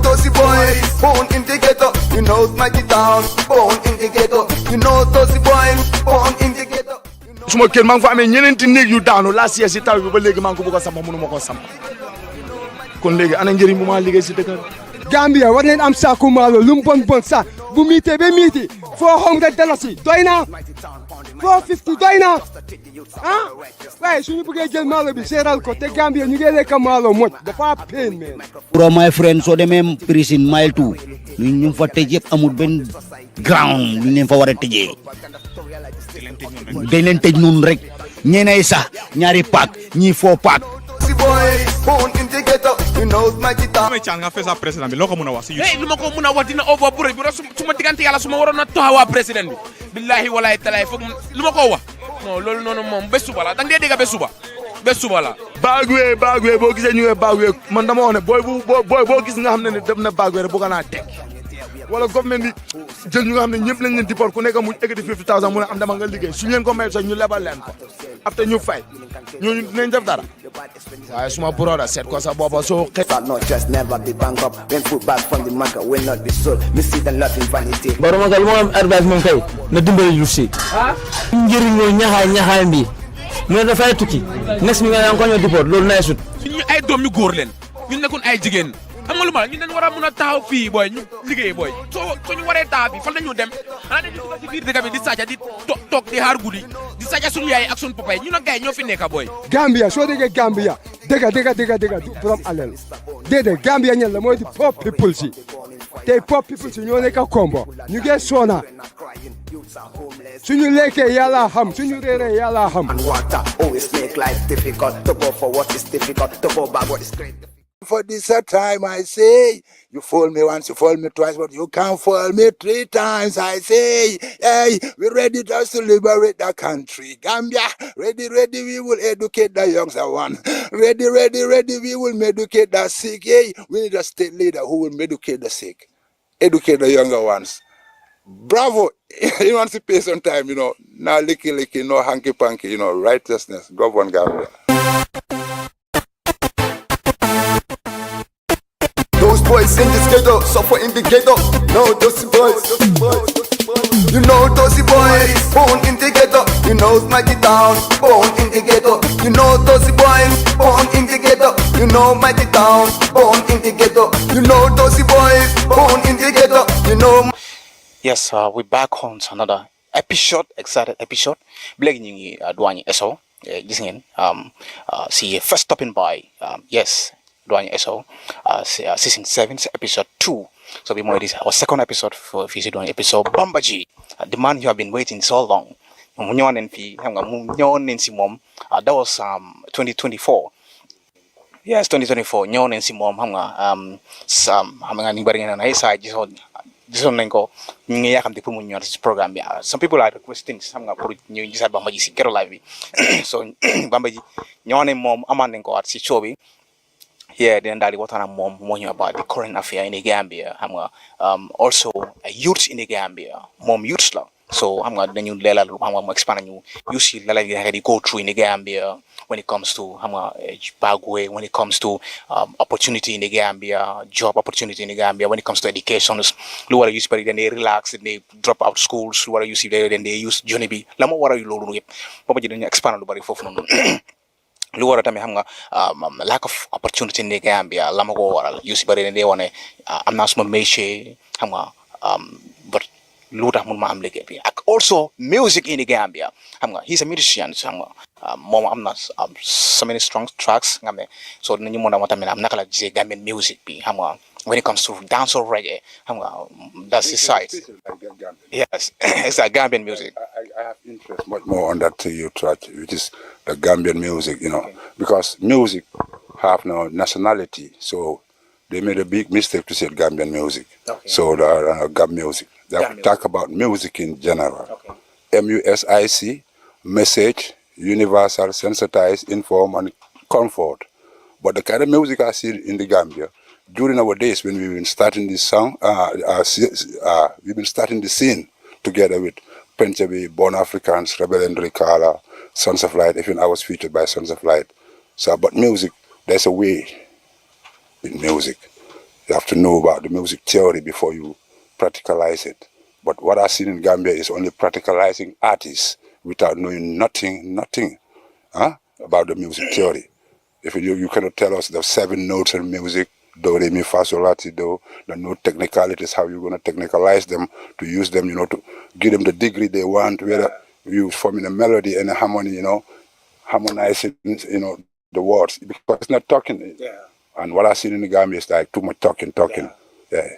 those boys born in the ghetto. You know mighty town, born in the ghetto. You know those boys born in the ghetto. Suma kër maa ngi fa amee ñeneenti néeg yu daanu last year si taw bi ba léegi maa ngi ko bëgg a sama mënu ma ko sama kon léegi ana njëriñ bu ma liggéey si dëkk Gambia war nañ am saaku maalo lu mu bon sax bu miitee ba miiti $400 doy na 450 doy na ah waaye suñu bëggee jël maalo bi seeral ko te Gambia ñu ngi lekk maalo moj dafa pain man. Bro my friend soo demee prison mile 2 ñu fa tëj yëpp amul benn ground ñu leen fa war a tëjee dañ leen tëj noonu rek ñeneen sax ñaari paak ñii 4 paak. may caan nga feesa président bi loo ko mën a wax si lu ma ko mën a wax dina over bu rëy bi su ma diggante yàlla su ma waroon a taxawaa président bi billahi walaay talaay foog lu ma ko wax non loolu noonu moom bés suba la da nga dee dégg bés suba la baagwee boo gisee ñu baagwee man dama wax ne booy boo gis nga xam ne dem na baagwee rek bëgg naa teg wala government bi jël ñu nga xam ne ñëpp lañ leen di port ku nekk mu ekkati 50,000 mu ne am dama nga liggéey su ñu leen ko may sax ñu lebal leen ko après ñu fay ñooñu dinañ def dara waaye suma broda seet ko sa boppa soo not just never be bankrupt when food back from the market will not be sold me see the nothing vanity Baroma gal mo am advice moom kay na dimbali lu si njëriñ ñoo ñaxaay mbi mu da fay tukki next mi nga ko ñoo diport loolu nay sut ñu ay doom ñu góor leen ñu nekkun ay jigéen xam nga lu ma ñu dañ war a mën a taxaw fii booy ñu liggéey booy soo ñu waree taxaw bi fan la ñu dem xanaa dañu dugg ci biir dëkk bi di sàcca di toog di xaar guddi di sàcca suñu yaay ak suñu papa yi ñu nag gars ñoo fi nekk booy Gambia soo déggee Gambia dëgg du borom alal déedéet Gambia ñen la mooy di poor people si tey poor people si ñoo nekk kombo ñu ngi soona suñu lekkee yàlla xam suñu réeree yàlla xam. and water always make life difficult to go for what is difficult to go back what is great. For this time I say, you fool me once, you fool me twice, but you can't fool me 3 times. I say, hey, we're ready just to liberate the country. Gambia, ready, we will educate the younger one. Ready, we will educate the sick. Hey, we need a state leader who will educate the sick, educate the younger ones. Bravo, emancipation time, now licky, no hanky-panky, righteousness, govern Gambia. Those boys in this ghetto, suffer in the ghetto. No, those boys. You know those boys, born in the ghetto. You know mighty town, born in the ghetto. You know those boys, born in the ghetto. You know mighty town, born in the ghetto. You know those boys, born in the ghetto. You know. Yes, we're back on to another episode, excited episode. Blake nyingi duanya Essau, gis ngeen see first stopping by yes. Essau season 7 episode 2 so we this our second episode for visit doing episode Bamba Gii, the man you have been waiting so long that was 2024 yes 2024 nyon and si mom some ni bari na isa gisoon nañ ko ñu ngi yakamte pour mu ñëw ci programme bi some people are requesting pour ñu gisat Bamba Gii ci Ghetto live bi so Bamba Gii ñone mom aman nañ ko wat ci show bi. Yeah, then that what I'm more about the current affair in the Gambia. I'm also a youth in the Gambia, mom youth law. So I'm going to lela I'm expanding you see the life go through in the Gambia when it comes to bagway, when it comes to opportunity in the Gambia, job opportunity in the Gambia, when it comes to education, lower you see then they relax and they drop out schools, lower you see then they use Junibi. Lama what are you low Papa didn't expand on the body for lu wara tamit xam nga lack of opportunity in the Gambia lama ko waral yu si bari ne wone am na suma métier xam nga but lu tax mun ma am liggéey bi ak also music in the Gambia xam nga he's a musician xam nga moom am na so many strong tracks nga xam ne so dinañu mën a tamit am naka la gisee Gambian music bi xam nga when it comes to dancehall reggae xam nga that's his side. Yes, it's like Gambian music. I have interest much more on that to you track, which is the Gambian music, because music have no nationality, so they made a big mistake to say Gambian music. Okay. So the Gambian music. They talk about music in general. Okay. MUSIC, message, universal, sensitize, inform, and comfort. But the kind of music I see in the Gambia, during our days when we've been starting this song, we've been starting the scene together with Penchabi, Born Africans, Rebel and Ricala, Sons of Light. Even I was featured by Sons of Light. So, but music, there's a way in music. You have to know about the music theory before you practicalize it. But what I've seen in Gambia is only practicalizing artists without knowing nothing about the music theory. If you cannot tell us the 7 notes in music, do, re, mi, fa, sol, la, ti, do, the note technicalities, how you're going to technicalize them, to use them, to give them the degree they want, whether you forming a melody and a harmony, harmonizing, the words, because it's not talking. Yeah. And what I've seen in the Gambia is like too much talking. Yeah.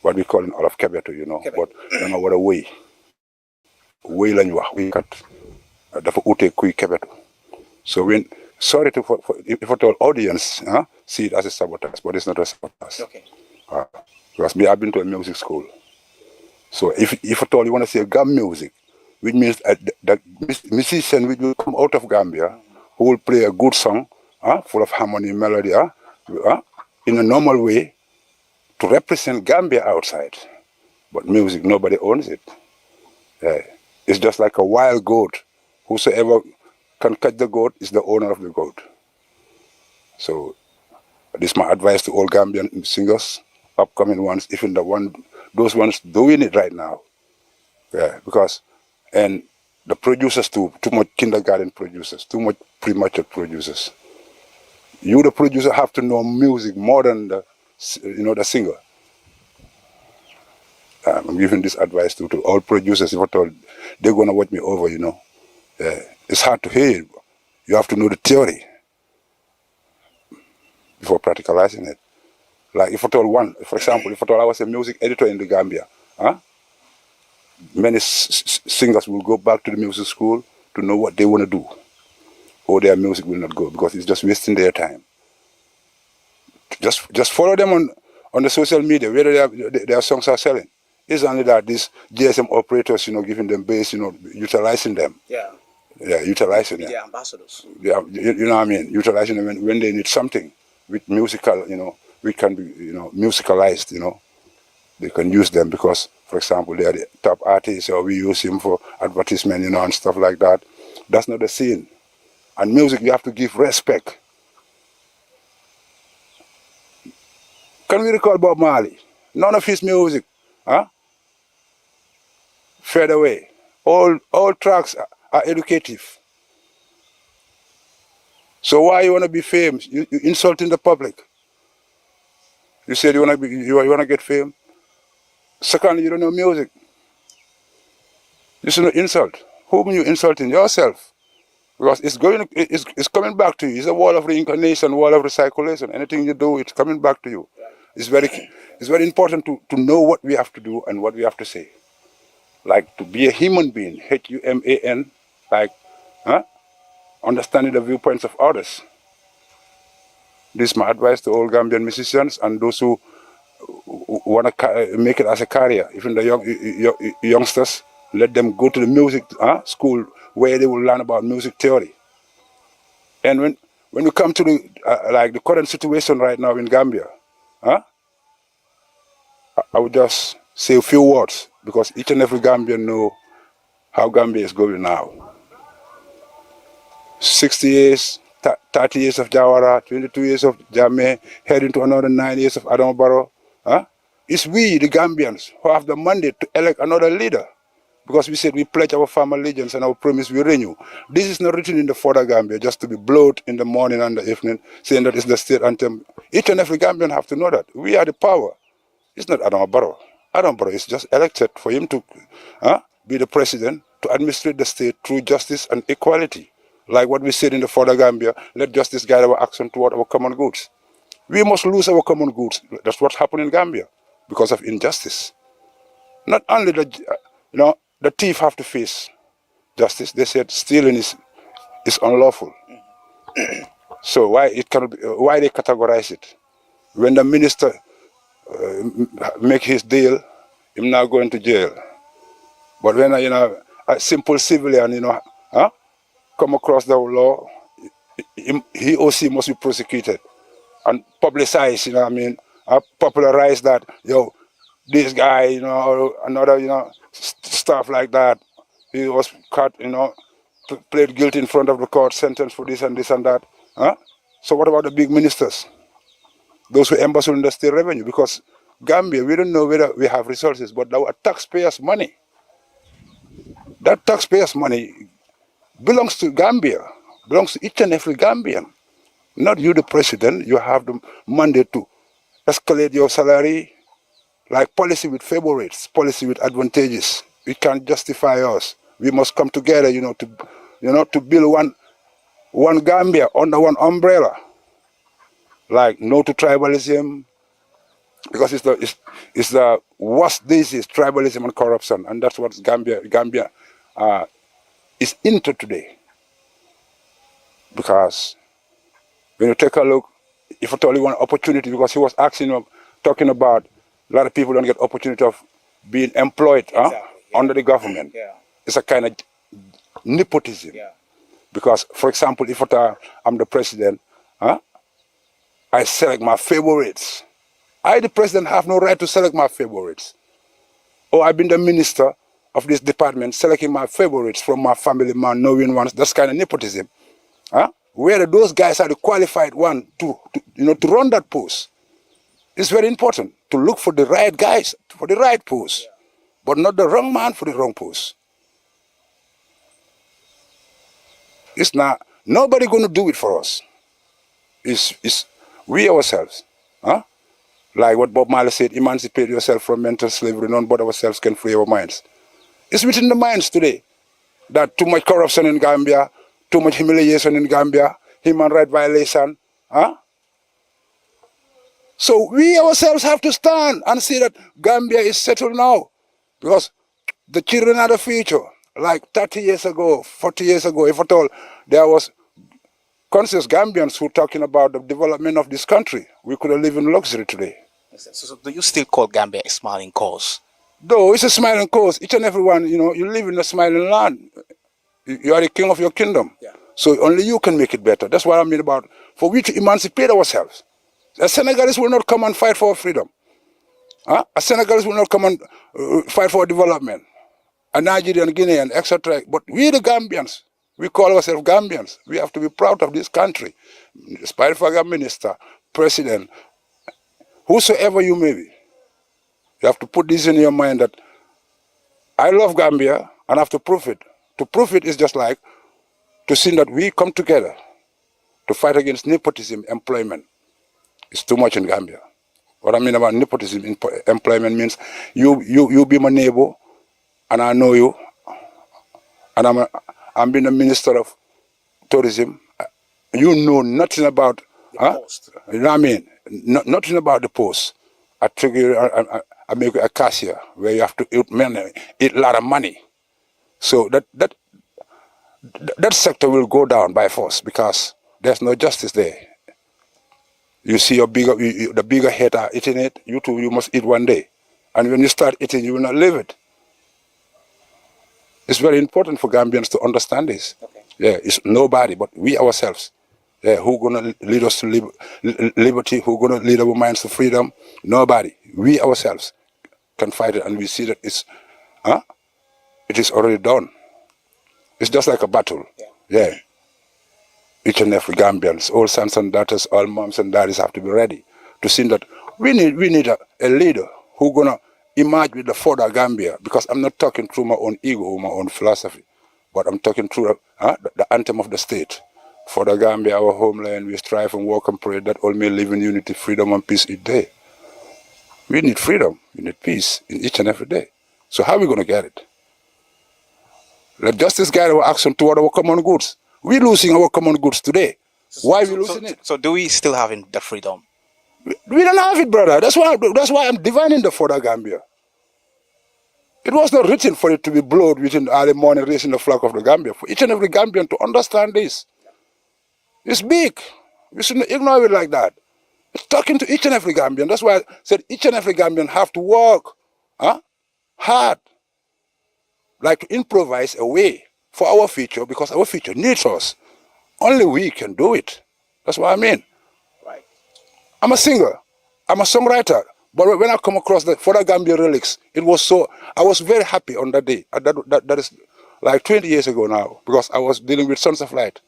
What we call in all of Ghetto, but don't know what a way. Way lañ wax, we kat dafa ute kuy Ghetto. So sorry for if I told audience, see it as a sabotage, but it's not a sabotage. Okay. Because I've been to a music school. So if at all you want to say Gam music, which means the musician which will come out of Gambia, who will play a good song, full of harmony, melody, in a normal way, to represent Gambia outside. But music, nobody owns it. It's just like a wild goat. Whosoever can catch the goat is the owner of the goat. So this is my advice to all Gambian singers, upcoming ones, even those ones doing it right now. Yeah, and the producers too much kindergarten producers, too much premature producers. You, the producer, have to know music more than the singer. I'm giving this advice to all producers. If I told they're gonna watch me over, it's hard to hear. You have to know the theory before practicalizing it. Like if I told for example, if I told I was a music editor in the Gambia, many singers will go back to the music school to know what they want to do, or their music will not go because it's just wasting their time. Just follow them on the social media, whether their songs are selling. It's only that these GSM operators, giving them bass, utilizing them. Yeah. Yeah, utilizing them. Media ambassadors. Yeah, you know what I mean? Utilizing them when they need something with musical, we can be, musicalized, They can use them because, for example, they are the top artists, or we use him for advertisement, and stuff like that. That's not the scene. And music, you have to give respect. Can we recall Bob Marley? None of his music, fade away. All tracks are educative. So why you want to be famous? You insulting the public. You said you want to get fame. Secondly, you don't know music. This is an insult. Whom you insulting? Yourself. Because it's coming back to you. It's a wall of reincarnation, wall of recirculation. Anything you do, it's coming back to you. It's very important to know what we have to do and what we have to say. Like to be a human being, human, like understanding the viewpoints of others. This is my advice to all Gambian musicians and those who want to make it as a career. Even the youngsters, let them go to the music school where they will learn about music theory. And when you come to the current situation right now in Gambia, I would just say a few words because each and every Gambian know how Gambia is going now. 60 years, 30 years of Jawara, 22 years of Jammeh, heading to another 9 years of Adama Barrow. It's we, the Gambians, who have the mandate to elect another leader. Because we said we pledge our firm allegiance and our promise we renew. This is not written in the Further Gambia just to be blowed in the morning and the evening, saying that it's the state anthem. Each and every Gambian have to know that. We are the power. It's not Adama Barrow. Adama Barrow is just elected for him to be the president, to administrate the state through justice and equality. Like what we said in the Further Gambia, let justice guide our action toward our common goods. We must lose our common goods. That's what happened in Gambia because of injustice. Not only the thief have to face justice. They said stealing is unlawful. So why they categorize it? When the minister make his deal, him not going to jail. But when a simple civilian, come across the law, he or she must be prosecuted and publicized. Popularize that. This guy, or another, stuff like that. He was caught, plead guilty in front of the court, sentenced for this and this and that. So what about the big ministers? those who embezzle in the state revenue, because Gambia, we don't know whether we have resources, but our taxpayers' money, that taxpayers' money belongs to Gambia, belongs to each and every Gambian. Not you, the president. You have the mandate to escalate your salary, like policy with favorites, policy with advantages. We can't justify us. We must come together, to build one Gambia under one umbrella. Like no to tribalism, because it's the worst disease, tribalism and corruption, and that's what Gambia is into today. Because when you take a look, if at all you want opportunity, because he was talking about a lot of people don't get opportunity of being employed under the government. Yeah. It's a kind of nepotism. Yeah. Because, for example, if I'm the president, I select my favorites. I, the president, have no right to select my favorites. Or I've been the minister of this department, selecting my favorites from my family man, knowing ones. That's kind of nepotism. Where those guys are the qualified one to run that post. It's very important to look for the right guys for the right post, but not the wrong man for the wrong post. It's not, nobody going to do it for us. It's we ourselves. Like what Bob Marley said, emancipate yourself from mental slavery, none but ourselves can free our minds. It's within the minds today that too much corruption in Gambia, too much humiliation in Gambia, human rights violation. So we ourselves have to stand and see that Gambia is settled now. Because the children are the future. Like 30 years ago, 40 years ago, if at all, there was conscious Gambians who were talking about the development of this country. We could have lived in luxury today. So do you still call Gambia a smiling coast? Though it's a smiling coast, each and everyone, you live in a smiling land. You are the king of your kingdom. Yeah. So only you can make it better. That's what I mean about, for we to emancipate ourselves. The Senegalese will not come and fight for freedom. A Senegalese will not come and fight for development. A Nigerian, Guinean, etc. But we the Gambians, we call ourselves Gambians. We have to be proud of this country. Despite a minister, president, whosoever you may be, you have to put this in your mind that I love Gambia and I have to prove it. To prove it is just like to see that we come together to fight against nepotism employment. It's too much in Gambia. What I mean about nepotism employment means you be my neighbor and I know you, and I'm being a minister of tourism. You know nothing about the post. You know what I mean? Nothing about the post. I take you, I make you a cashier where you have to eat a lot of money. So that sector will go down by force because there's no justice there. You see the bigger head are eating it, you too, you must eat one day. And when you start eating, you will not leave it. It's very important for Gambians to understand this. Okay. Yeah, it's nobody but we ourselves. Yeah, who gonna lead us to liberty, who gonna lead our minds to freedom? Nobody. We ourselves can fight it, and we see that it is already done. It's just like a battle. Yeah. Each and every Gambians, all sons and daughters, all moms and daddies have to be ready to see that we need a leader who gonna emerge with the further Gambia, because I'm not talking through my own ego or my own philosophy, but I'm talking through the anthem of the state. For the Gambia, our homeland, we strive and work and pray that all may live in unity, freedom and peace each day. We need freedom, we need peace in each and every day. So how are we going to get it? Let justice guide our action toward our common goods. We're losing our common goods today. Why are we losing it? So do we still have the freedom? We don't have it, brother. That's why I'm divining the further Gambia. It was not written for it to be blowed within the early morning, raising the flag of the Gambia. For each and every Gambian to understand this. It's big. We shouldn't ignore it like that. It's talking to each and every Gambian. That's why I said each and every Gambian have to work hard. Like to improvise a way for our future, because our future needs us. Only we can do it. That's what I mean. Right. I'm a singer. I'm a songwriter. But when I come across the Further Gambia lyrics, I was very happy on that day. That is like 20 years ago now, because I was dealing with Sons of Light,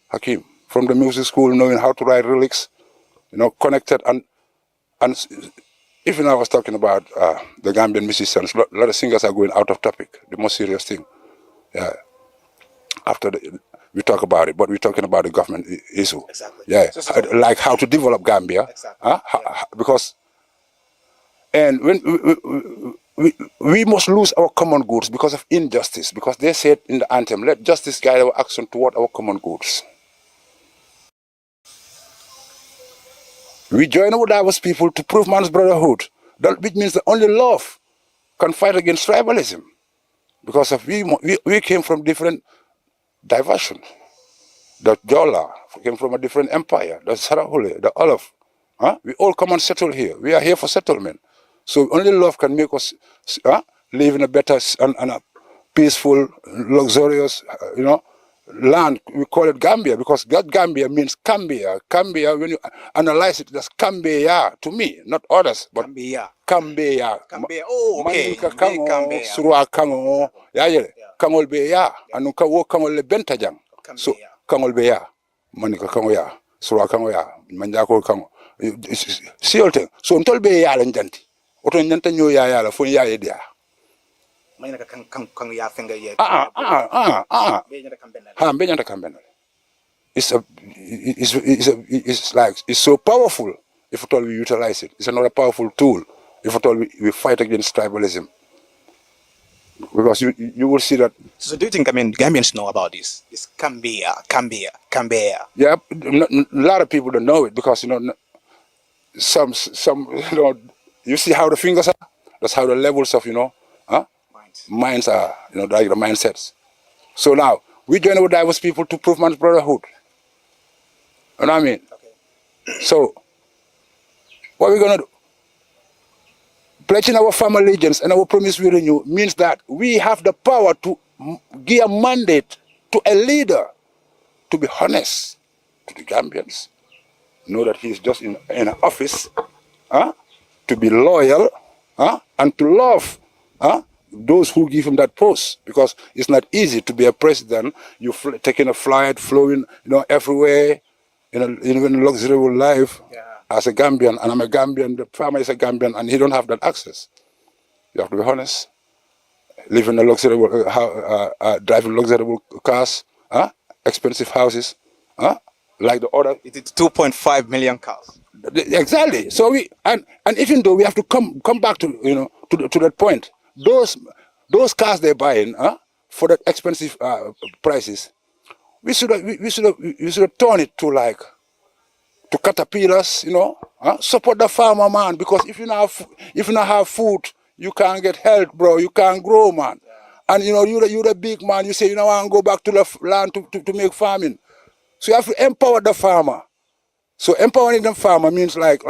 Hakim, from the music school, knowing how to write lyrics, connected. And And even I was talking about the Gambian musicians, a lot of singers are going out of topic, the most serious thing. Yeah. After we talk about it, but we're talking about the government issue. Exactly. Yeah, like how to develop Gambia. Exactly. Because, and when we must lose our common goods because of injustice, because they said in the anthem, let justice guide our action toward our common goods. We join with diverse people to prove man's brotherhood, which means that only love can fight against tribalism. Because of we came from different diversion. The Jola came from a different empire, the Sarahule, the Olaf. We all come and settle here. We are here for settlement. So only love can make us live in a better and a peaceful, luxurious, land. We call it Gambia because God Gambia means Cambia. Cambia, when you analyze it, that's Cambia to me, not others, but Cambia. Cambia. Oh, okay. Cambia. Surwa Kango. Yeah. Kangol Beya. And wo Kangol le Bentajang. So Kangol Beya. Manika Kango ya. Surwa Kango ya. Manjako Kango. See all thing. So until Beya Lanjanti. Oto Nyanta Nyo ya la phone ya idea. Manaka Kango ya finger ya. Benyanta Kambena. It's so powerful if at all we utilize it. It's another powerful tool if at all we fight against tribalism. Because you will see that. So do you think Gambians know about this? This Cambia. Yeah, a lot of people don't know it because some you see how the fingers are. That's how the levels of minds are. Like the mindsets. So now we join with diverse people to prove man's brotherhood. You know what I mean? Okay. So what we're gonna do? Pledging our firm allegiance and our promise we renew means that we have the power to give a mandate to a leader to be honest to the Gambians. Know that he is just in an office, to be loyal, and to love those who give him that post. Because it's not easy to be a president. You taking a flight, flowing, everywhere, in a luxurious life. Yeah. As a Gambian, and I'm a Gambian, the farmer is a Gambian, and he don't have that access. You have to be honest. Live in a luxurious, driving luxurious cars, expensive houses, like the other. It's 2.5 million cars. Exactly. So and even though we have to come back to to that point, those cars they're buying, for that expensive prices, we should have turned it to caterpillars, support the farmer, man. Because if you not have food, you can't get health, bro. You can't grow, man. Yeah. And you're the big man. You say I want to go back to the land to make farming. So you have to empower the farmer. So empowering the farmer means like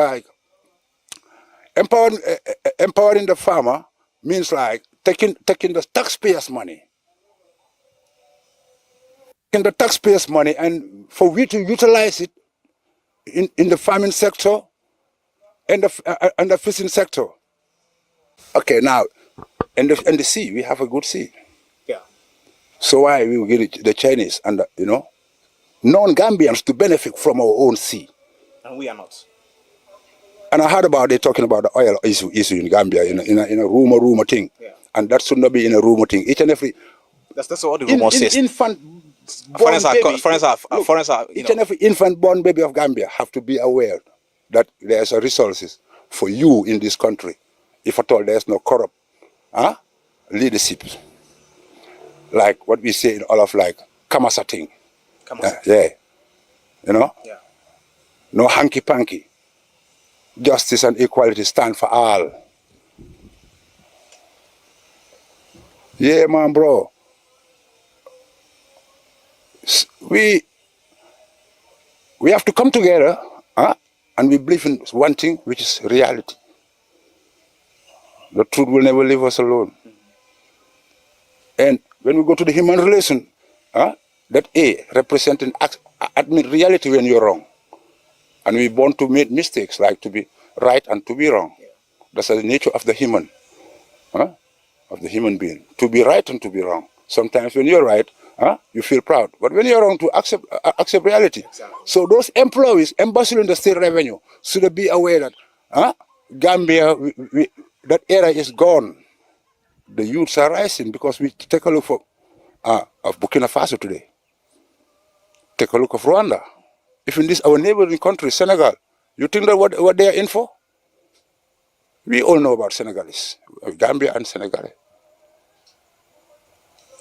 empowering the farmer means like taking the taxpayers' money. Taking the taxpayers' money and for we to utilize it in the farming sector and the fishing sector. Okay, now in the sea we have a good sea. Yeah. So why we will get the Chinese and non-Gambians to benefit from our own sea? And we are not. And I heard about they talking about the oil issue in Gambia in a rumor thing. Yeah. And that should not be in a rumor thing. Each and every that's what the rumor says. Infant foreigners each and every infant born baby of Gambia have to be aware that there's resources for you in this country. If at all there's no corrupt leadership, like what we say in all of like Kamasa thing. Yeah. Yeah. No hanky panky. Justice and equality stand for all. Yeah, man, bro. We have to come together, and we believe in one thing, which is reality. The truth will never leave us alone. And when we go to the human relation, that A representing admit reality when you're wrong. And we born to make mistakes, like to be right and to be wrong. That's the nature of the human, of the human being. To be right and to be wrong. Sometimes when you're right, you feel proud. But when you're wrong, to accept reality. Exactly. So those employees embezzling the state revenue should be aware that Gambia, that era is gone. The youths are rising because we take a look for of Burkina Faso today. Take a look of Rwanda. If in this our neighboring country, Senegal, you think that what they are in for? We all know about Senegalese, Gambia and Senegal.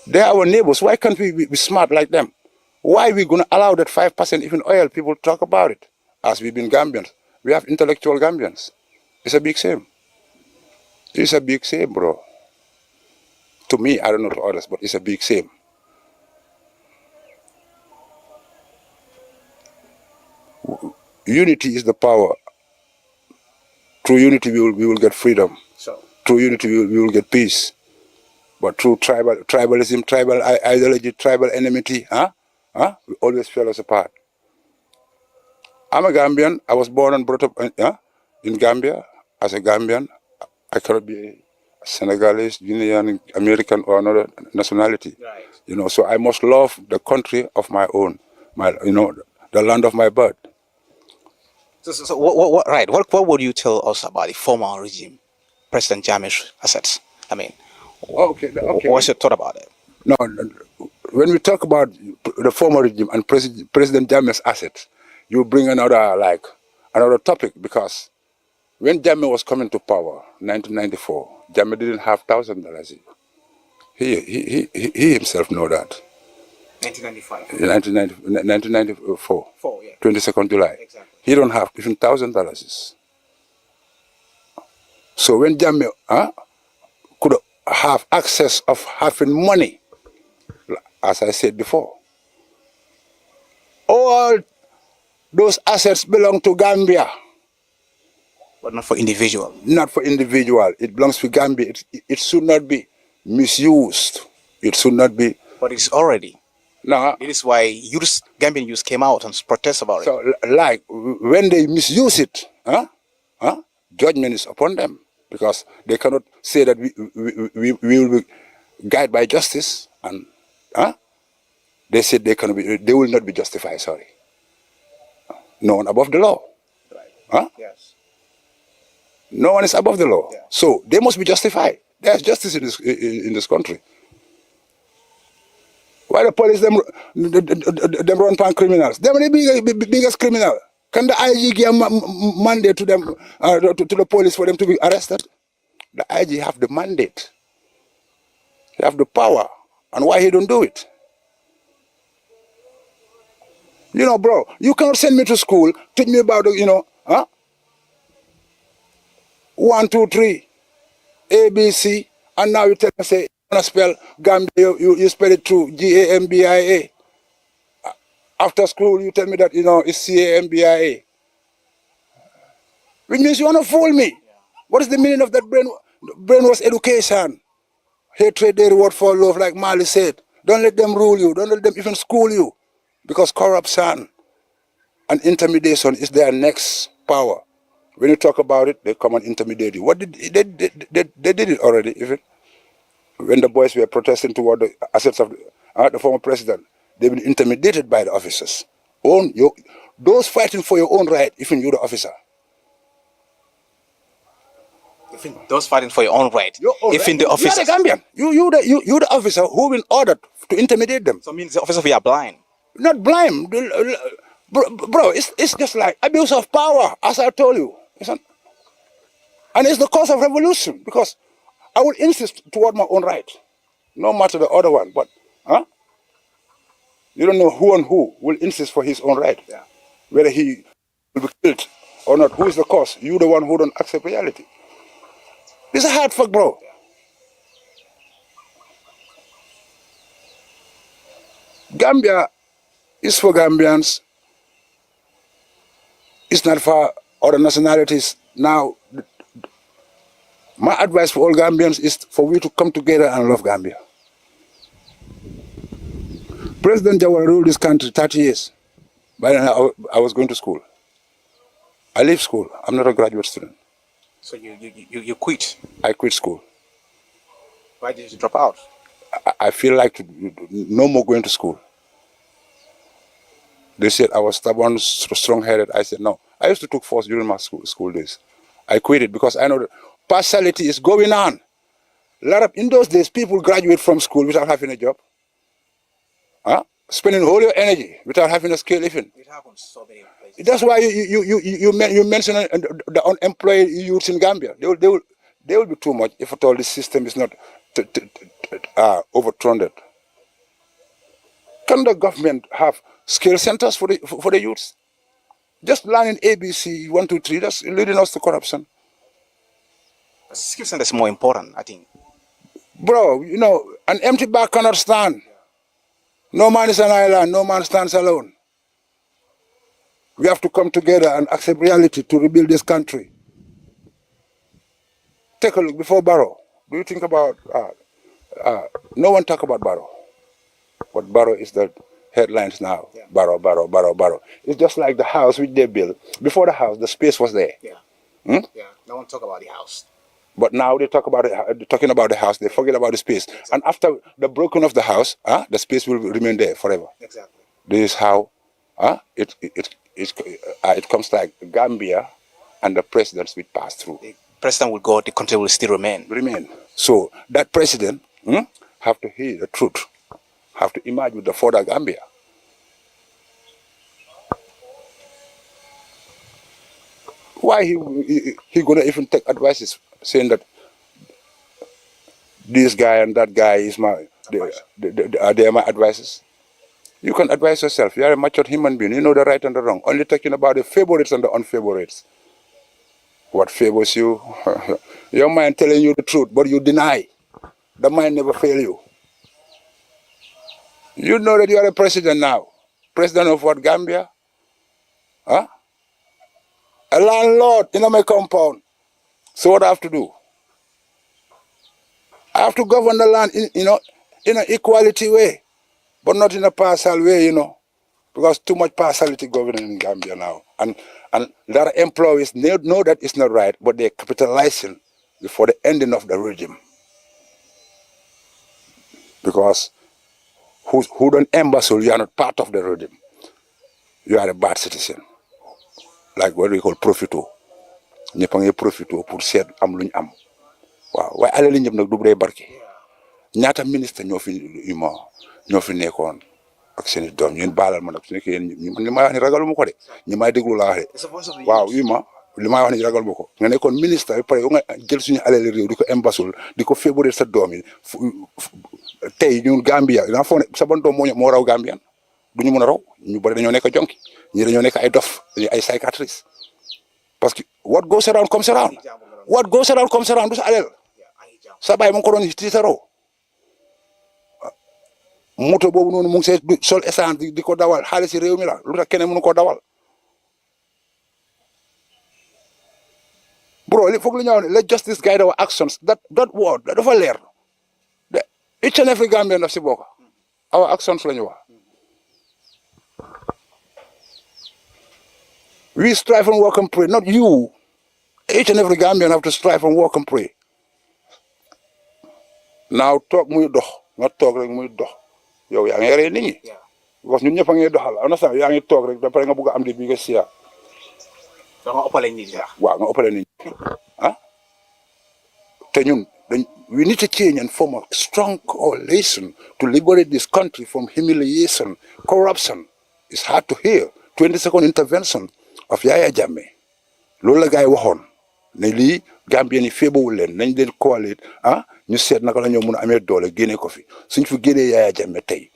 They are our neighbors. Why can't we be smart like them? Why are we going to allow that 5% even oil? People talk about it. As we've been Gambians. We have intellectual Gambians. It's a big shame. It's a big shame, bro. To me, I don't know to others, but it's a big shame. Unity is the power. Through unity, we will get freedom. Through unity, we will get peace. But through tribalism, tribal ideology, tribal enmity, we always fell us apart. I'm a Gambian. I was born and brought up in Gambia. As a Gambian, I cannot be a Senegalese, Guinean, American, or another nationality. Right. You know, so I must love the country of my own, the land of my birth. So what would you tell us about the former regime, President Jammeh's assets? I mean, okay. What's your thought about it? No, when we talk about the former regime and President Jammeh's assets, you bring another topic, because when Jammeh was coming to power, 1994, Jammeh didn't have $1,000. He himself know that. 1995. 1994. 22nd July. Exactly. He don't have even $1,000. So when Jammeh could have access of having money, as I said before, all those assets belong to Gambia. But not for individual. Not for individual. It belongs to Gambia. It should not be misused. It should not be. But it's already. No. It is why Gambian youth came out and protest about it. So, like, when they misuse it, judgment is upon them, because they cannot say that we will be guided by justice, and they said they will not be justified. Sorry. No one above the law. Right. Yes. No one is above the law. Yeah. So they must be justified. There's justice in this country. Why the police them run pan criminals? Them are the biggest criminal. Can the IG give a mandate to them, to the police for them to be arrested? The IG have the mandate. He have the power. And why he don't do it? You know, bro, you cannot send me to school, teach me about, 1, 2, 3, ABC, and now you tell me, say, you want to spell Gambia, you spell it through Gambia. After school, you tell me that, it's Cambia. Which means you want to fool me. Yeah. What is the meaning of that brainwash education? Hatred, they reward for love, like Mali said. Don't let them rule you. Don't let them even school you. Because corruption and intimidation is their next power. When you talk about it, they come and intimidate you. What did they did it already, even when the boys were protesting toward the assets of the former president. They've been intimidated by the officers. Those fighting for your own right, even you the officer. Even those fighting for your own right. Even the officers. You are the Gambian. You the officer who been ordered to intimidate them. So it means the officers we are blind. Not blind. Bro, it's just like abuse of power, as I told you. And it's the cause of revolution, because I will insist toward my own right, no matter the other one. But you don't know who and who will insist for his own right. Yeah. Whether he will be killed or not. Who is the cause? You the one who don't accept reality. This is a hard fuck, bro. Gambia is for Gambians. It's not for other nationalities. Now, my advice for all Gambians is for we to come together and love Gambia. President Jawara ruled this country 30 years. By then I was going to school. I left school. I'm not a graduate student. So you quit? I quit school. Why did you drop out? I feel like no more going to school. They said I was stubborn, strong-headed. I said no. I used to take force during my school days. I quit it because I know that partiality is going on. In those days, people graduate from school without having a job. Spending all your energy without having a skill even. It happens so many places. That's why you mention the unemployed youths in Gambia. They will be too much if at all this system is not overturned. Can the government have skill centers for the youths? Just learning ABC 1, 2, 3. That's leading us to corruption. Skill center is more important, I think. Bro, an empty bag cannot stand. No man is an island. No man stands alone. We have to come together and accept reality to rebuild this country. Take a look before Barrow. Do you think about? No one talk about Barrow. But Barrow is the headlines now. Yeah. Barrow, Barrow, Barrow, Barrow. It's just like the house which they built. Before the house, the space was there. Yeah. Hmm? Yeah. No one talk about the house. But now they talk about talking about the house. They forget about the space. Exactly. And after the broken of the house, the space will remain there forever. Exactly. This is how it comes like Gambia and the presidents will pass through. The president will go, the country will still remain. So that president have to hear the truth, have to emerge with the further Gambia. Why he gonna even take advices saying that this guy and that guy is they are my advisors? You can advise yourself. You are a matured human being. You know the right and the wrong. Only talking about the favorites and the unfavorites. What favors you? Your mind telling you the truth, but you deny. The mind never fail you. You know that you are a president now. President of what, Gambia? Huh? A landlord in my compound. So what I have to do? I have to govern the land in an equality way, but not in a partial way, because too much partiality governing in Gambia now. And there are employees know that it's not right, but they're capitalizing before the ending of the regime. Because who don't embezzle, you are not part of the regime. You are a bad citizen. Like what we call profito. ñëpp a ngi profito pour seet am luñ am. Waaw waaye alal ñëpp nag du dee barke. Ñaata ministre ñoo fi nekkoon ak seen doom ñun baalal ma nag su nekkee man li may wax ni ragalu ma ko de ñi may déglu laa wax de. Waaw li may wax ni ragalu ma ko. Nga nekkoon ministre ba pare nga jël suñu alal réew di ko embasul di ko février sa doom yi tey ñun Gambia nga foog ne sa ban doom moo raw Gambian duñu mën a raw ñu bari dañoo nekk jonki ñi dañoo nekk ay dof ay psychiatriste parce que what goes around comes around. What goes around comes around du sa alal sa baay mu ngi ko doon tiitaroo moto boobu noonu mu ngi see sol essence di ko dawal xaalis si réew mi la lu tax keneen mënu ko dawal bro li foog lu ñëw ne let's justice guide our actions that word dafa leer each and every Gambian daf si bokk our actions la ñu wax we strive and work and pray not you each and every Gambian have to strive and work and pray now toog muy dox nga toog rek muy dox yow yaa ngi rey nit ñi parce que ñun ñëpp a ngi doxal on a sax yaa ngi toog rek ba pare nga bëgg a am di bi nga siya da nga ëppale nit ñi waaw nga ëppale nit ñi te ñun we need to change and form a strong coalition to liberate this country from humiliation corruption. It's hard to hear 22nd intervention of Yaya Jammeh loolu la gars yi waxoon ne lii Gambien yi féebawul leen nañ leen coalite ñu seet naka la ñoo mën a amee doole génne ko fi suñ fi génnee Yaya Jammeh tey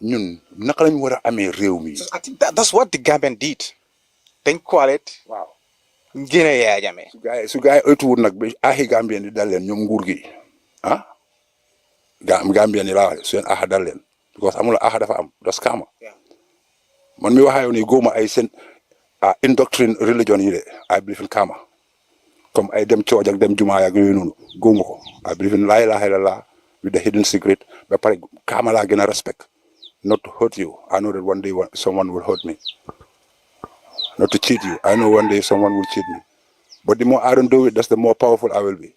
ñun naka lañu war a amee réew mi. I think that's what the Gambian did. dañ coalite. waaw ñu génne Yaya Jammeh. su gars yi oytuwul nag ba aaxi Gambien yi dal leen ñoom nguur gi Gambien yi laa wax seen aaxa dal leen because amul aaxa dafa am das kaama man mi waxaa yow nii góoma ay seen indoctrine religion yi de I believe in karma comme ay dem cooj ak dem jumaa ak yooyu noonu góoma ko I believe in laa ilaaha illallah with the hidden secret ba pare karma laa gën a respect not to hurt you I know that one day someone will hurt me not to cheat you I know one day someone will cheat me but the more I don't do it that's the more powerful I will be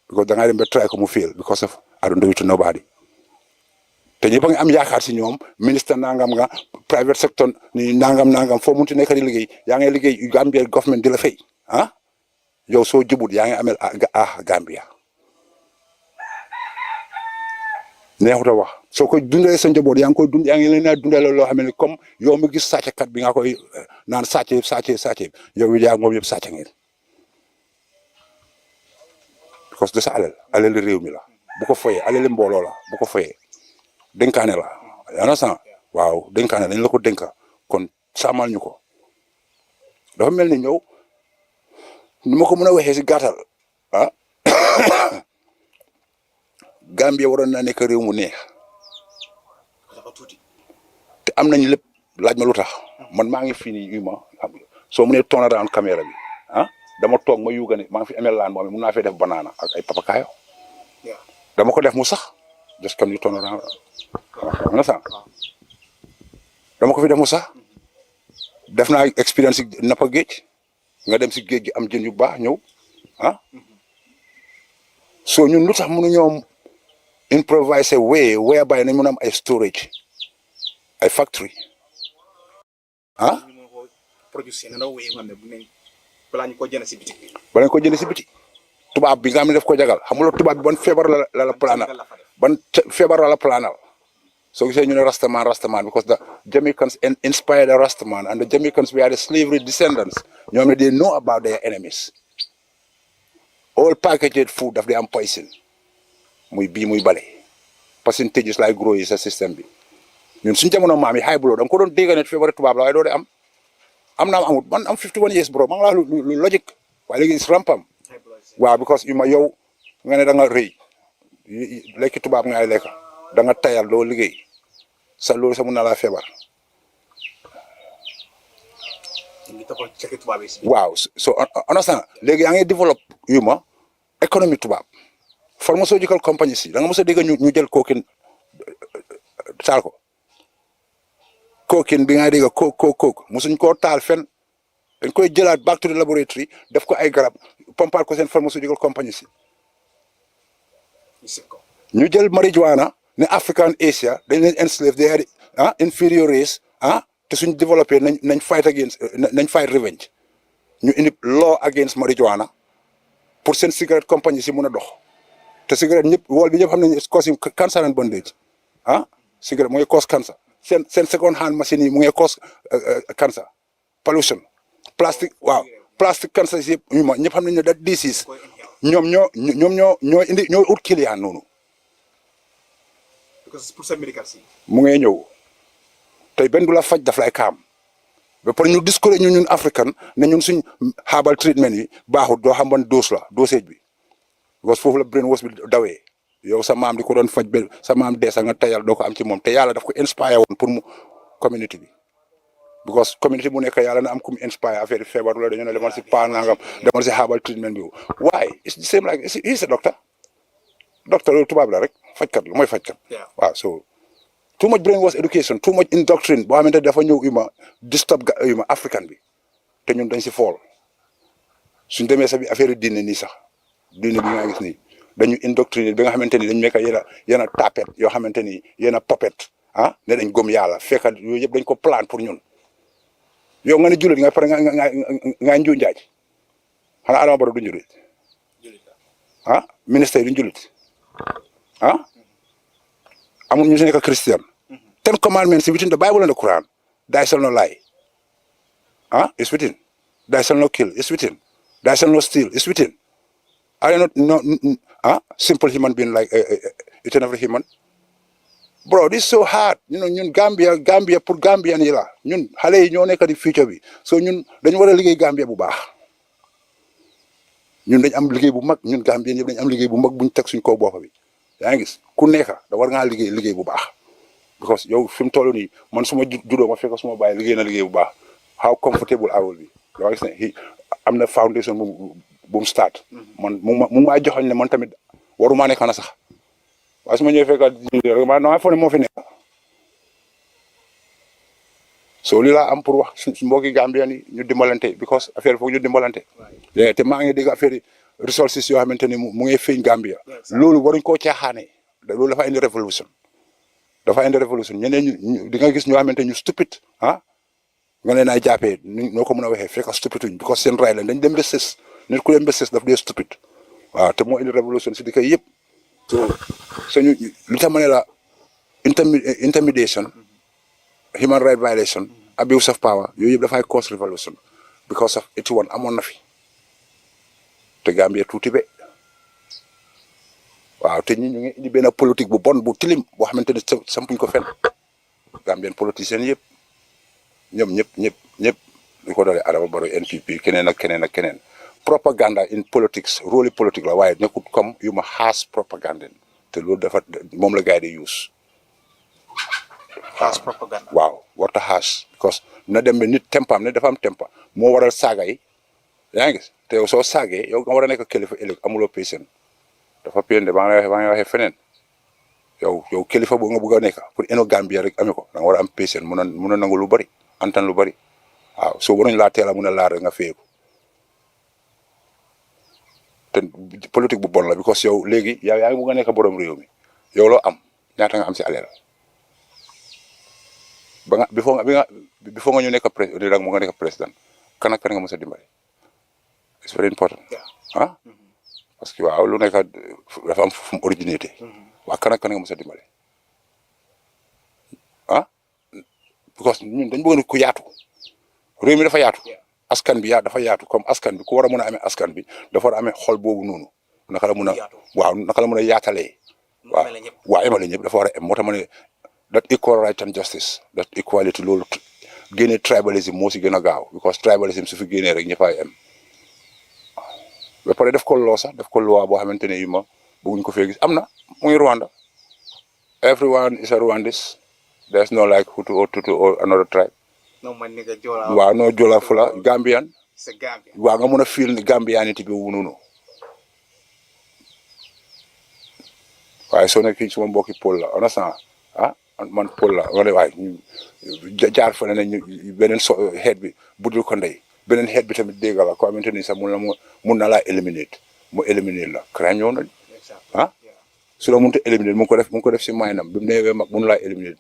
because da ngay dem ba try ko mu fail because of I don't do it to nobody te ñëpp a ngi am yaakaar si ñoom ministre nangam nga private sector ni nangam foo munti nekk di liggéey yaa ngi liggéey Gambia government di la fay yow soo jubut yaa ngi amel Gambia neexut a wax soo ko dundalee sa njaboot yaa ngi koy dund yaa ngi leen a dundale loo xam ne comme yow mi gis sàcckat bi nga koy naan sàcc yow yaa moom yëpp sàcc ngeen parce que de sa alal réew mi la bu ko foyee alal mbooloo la bu ko foyee dénkaane la yaa san waaw dénkaane dañ la ko dénka kon sàmmal ñu ko dafa mel ni ñëw ni ma ko mën a waxee si gàttal Gambia waroon naa nekk réew mu neex te am nañ lépp laaj ma lu tax man maa ngi fii nii soo mënee tourn around caméra bi dama toog ma yuga ne maa ngi fi amee laan moom mun naa fee def banana ak ay papakaayo dama ko def mu sax just comme ni tourn around dama ko fi def mu sax def naa expérience si nappa géej nga dem si géej gi am jën yu baax ñëw soo ñun lu tax mënuñoo improvise way whereby nañ mën a am ay storage ay factory balaa ñu ko jënd si biti. balaa ñu ko jënd si biti tubaab bi nga xam ne daf ko jagal xam nga tubaab bi ban feebar la planal ban feebar la planal soo gisee ñu ne Rastaman because the Jamaicans inspired the Rastaman and the Jamaicans were the slavery descendants ñoom ne they know about their enemies all packaged food daf day am poison muy bii muy bale percentages lay grow yi sa système bi ñun suñu jamono maam yi high blood da nga ko doon dégg ne feebar tubaab la waaye doo de am naa amut man am 51 years bro ma ngi laa lu logique waaye léegi is rampam waaw because yow nga ne da nga rëy lekki tubaab ngay lekk da nga tayal doo liggéey loolu sa mun na laa feebar waaw so understand léegi yaa ngi développe économie tubaab pharmaceutical company si da nga mos a dégg ñu jël kookin taal ko kookin bi nga dégg kook mosuñ koo taal fen dañ koy jëlaat back to the laboratory def ko ay garab pompal ko seen pharmaceutical company si ñu jël marijuana ne African Asia dañ leen enslave they had inferior race te suñ développé nañ fight revenge ñu indi law against marijuana pour seen cigarette company si mun a dox te cigarette ñëpp wol bi ñëpp xam nañ it's causing cancer and bondage cigarette mooy cause cancer seen second hand machine yi mu ngi cause cancer pollution plastic waaw plastic cancer si yëpp ñëpp xam nañ ne that disease ñoom ñoo indi ñoo ut client noonu pour sa médical si mu ngay ñëw tey benn du la faj daf lay kaam ba pare ñu discourage ñun africain ne ñun suñ herbal treatment yi baaxul doo xam ban dosage bi parce que foofu la brain wash bi dawee yow sa maam di ko doon faj ba sa maam dee sa nga tayal doo ko am ci moom te yàlla daf ko inspire woon pour mu community bi because community bu nekk yàlla na am ku mu inspire affaire feebar la dañu ne demal si paa nangam demal si herbal treatment bi waaye it's the same like he's a doctor loolu tubaab la rek fajkat la mooy fajkat waaw so too much brainwash education too much indoctrine boo xamante dafa ñëw disturb african bi te ñun dañ si fool suñ demee sa bi affaire diine nii sax diine bi nga gis nii dañu indoctriner bi nga xamante ni dañu nekk yéen a tapet yoo xamante ni yéen a popet ne dañ gëm yàlla fekkat yooyu yëpp dañ ko plan pour ñun yow nga ne jullit nga pare nga nju njaaj xanaa Adama Barrow du jullit ministère yi du jullit amul ñu si nekk Christian 10 commandments within the Bible and the Quran thou shalt not lie it's within thou shalt not kill it's within thou shalt not steal it's within are you not simple human being like each and every human bro this is so hard ñun Gambia pour Gambian yi la ñun xale yi ñoo nekk di future bi so ñun dañu war a liggéey Gambia bu baax ñun dañ am liggéey bu mag ñun Gambien yëpp dañ am liggéey bu mag buñ teg suñ kaw bopp bi yaa ngi gis ku nekk da war ngaa liggéey bu baax because yow fi mu toll nii man su ma juddoo ma fekk suma bàyyi liggéey na liggéey bu baax how comfortable I will be dama gis ne am na foundation bu mu start man mu maa joxoñ ne man tamit waruma nekk na sax waaye su ma ñëwee fekk maa foog ne moo fi nekk so li laa am pour wax su mbokki Gambien yi ñu dimbalante because affaire foog ñu dimbalante te maa ngi dégg affaire resources yoo xamante ni mu ngi feeñ Gambia loolu waruñ koo caaxaane loolu dafa indi révolution ñeneen ñu di nga gis ñoo xamante ñu stupide nga leen ay jàppee noo ko mën a waxee fekk stupiduñ because seen ray la dañ dem ba sës nit ku leen mbéses daf dee stupide waaw te moo indi révolution si di koy yëpp so ñu lu tax ma ne la intimidation human right violation abuse of power yooyu yëpp dafay cause revolution because of 81 amoon na fi te Gambia tuuti be waaw te ñi ñu ngi indi benn politique bu bon bu tilim boo xamante ne sampuñ ko fenn Gambien politiciens yëpp ñoom ñëpp li ko dalee Adama Barrow NPP keneen ak keneen propaganda in politics rôle politique la waaye nekkut comme yu ma xaas propaganda te loolu dafa moom la gars yi di use. xaas propaganda waaw warta xaas because na dem ba nit tempaam ne dafa am tempa moo waral saaga yi yaa ngi gis te yow soo saagee yow nga war a nekk kilifa ëllëg amuloo patient dafa pende maa ngi waxee feneen yow kilifa boo nga bëgg a nekk pour eno Gambia rek amee ko da nga war a am patient mun a nangu lu bari antan lu bari waaw soo waruñ laa teel a mun a laar rek nga feeku te politique bu bon la because yow léegi yaa ngi bëgg a nekk borom réew mi yow loo am ñaata nga am si alal ba nga before nga ñu nekk président rek mu nga nekk président kan ak kan nga mës a dimbale it's very important ah parce que waaw lu nekk dafa am fu mu originalité waa kan ak kan nga mës a dimbale ah because ñun dañ bëgg ku yaatu réew mi dafa yaatu askan bi dafa yaatu comme askan bi ku war a mën a amee askan bi dafa war a amee xol boobu noonu naka la mën a waaw naka la mën a yaatalee waaw emale ñëpp dafa war a em moo tax ma ne that equal right and justice that equality loolu génne tribalism moo si gën a gaaw because tribalism su fi génnee rek ñëpp ay em ba pare def ko loo sax def ko loi boo xamante ne yu ma bëgguñ ko fee gis am na mu ngi Rwanda everyone is a Rwandese there's no like Hutu or another tribe no man nigga Jola waaw no Jola fula Gambian c'est Gambia waaw nga mën a feel ni Gambianité bi wu noonu waaye soo nekk fii suma mbokki Pël la understand ah man Pël la nga ne waaye ñu jaar fa ne ñu beneen xeet bi budul ko ndey beneen xeet bi tamit dégg la ko xamante ni sax mun na laa mu éliminer la crime ñëw na ah su la mënut a éliminer mu ngi ko def si maynam bi mu neewee mag mun laa éliminer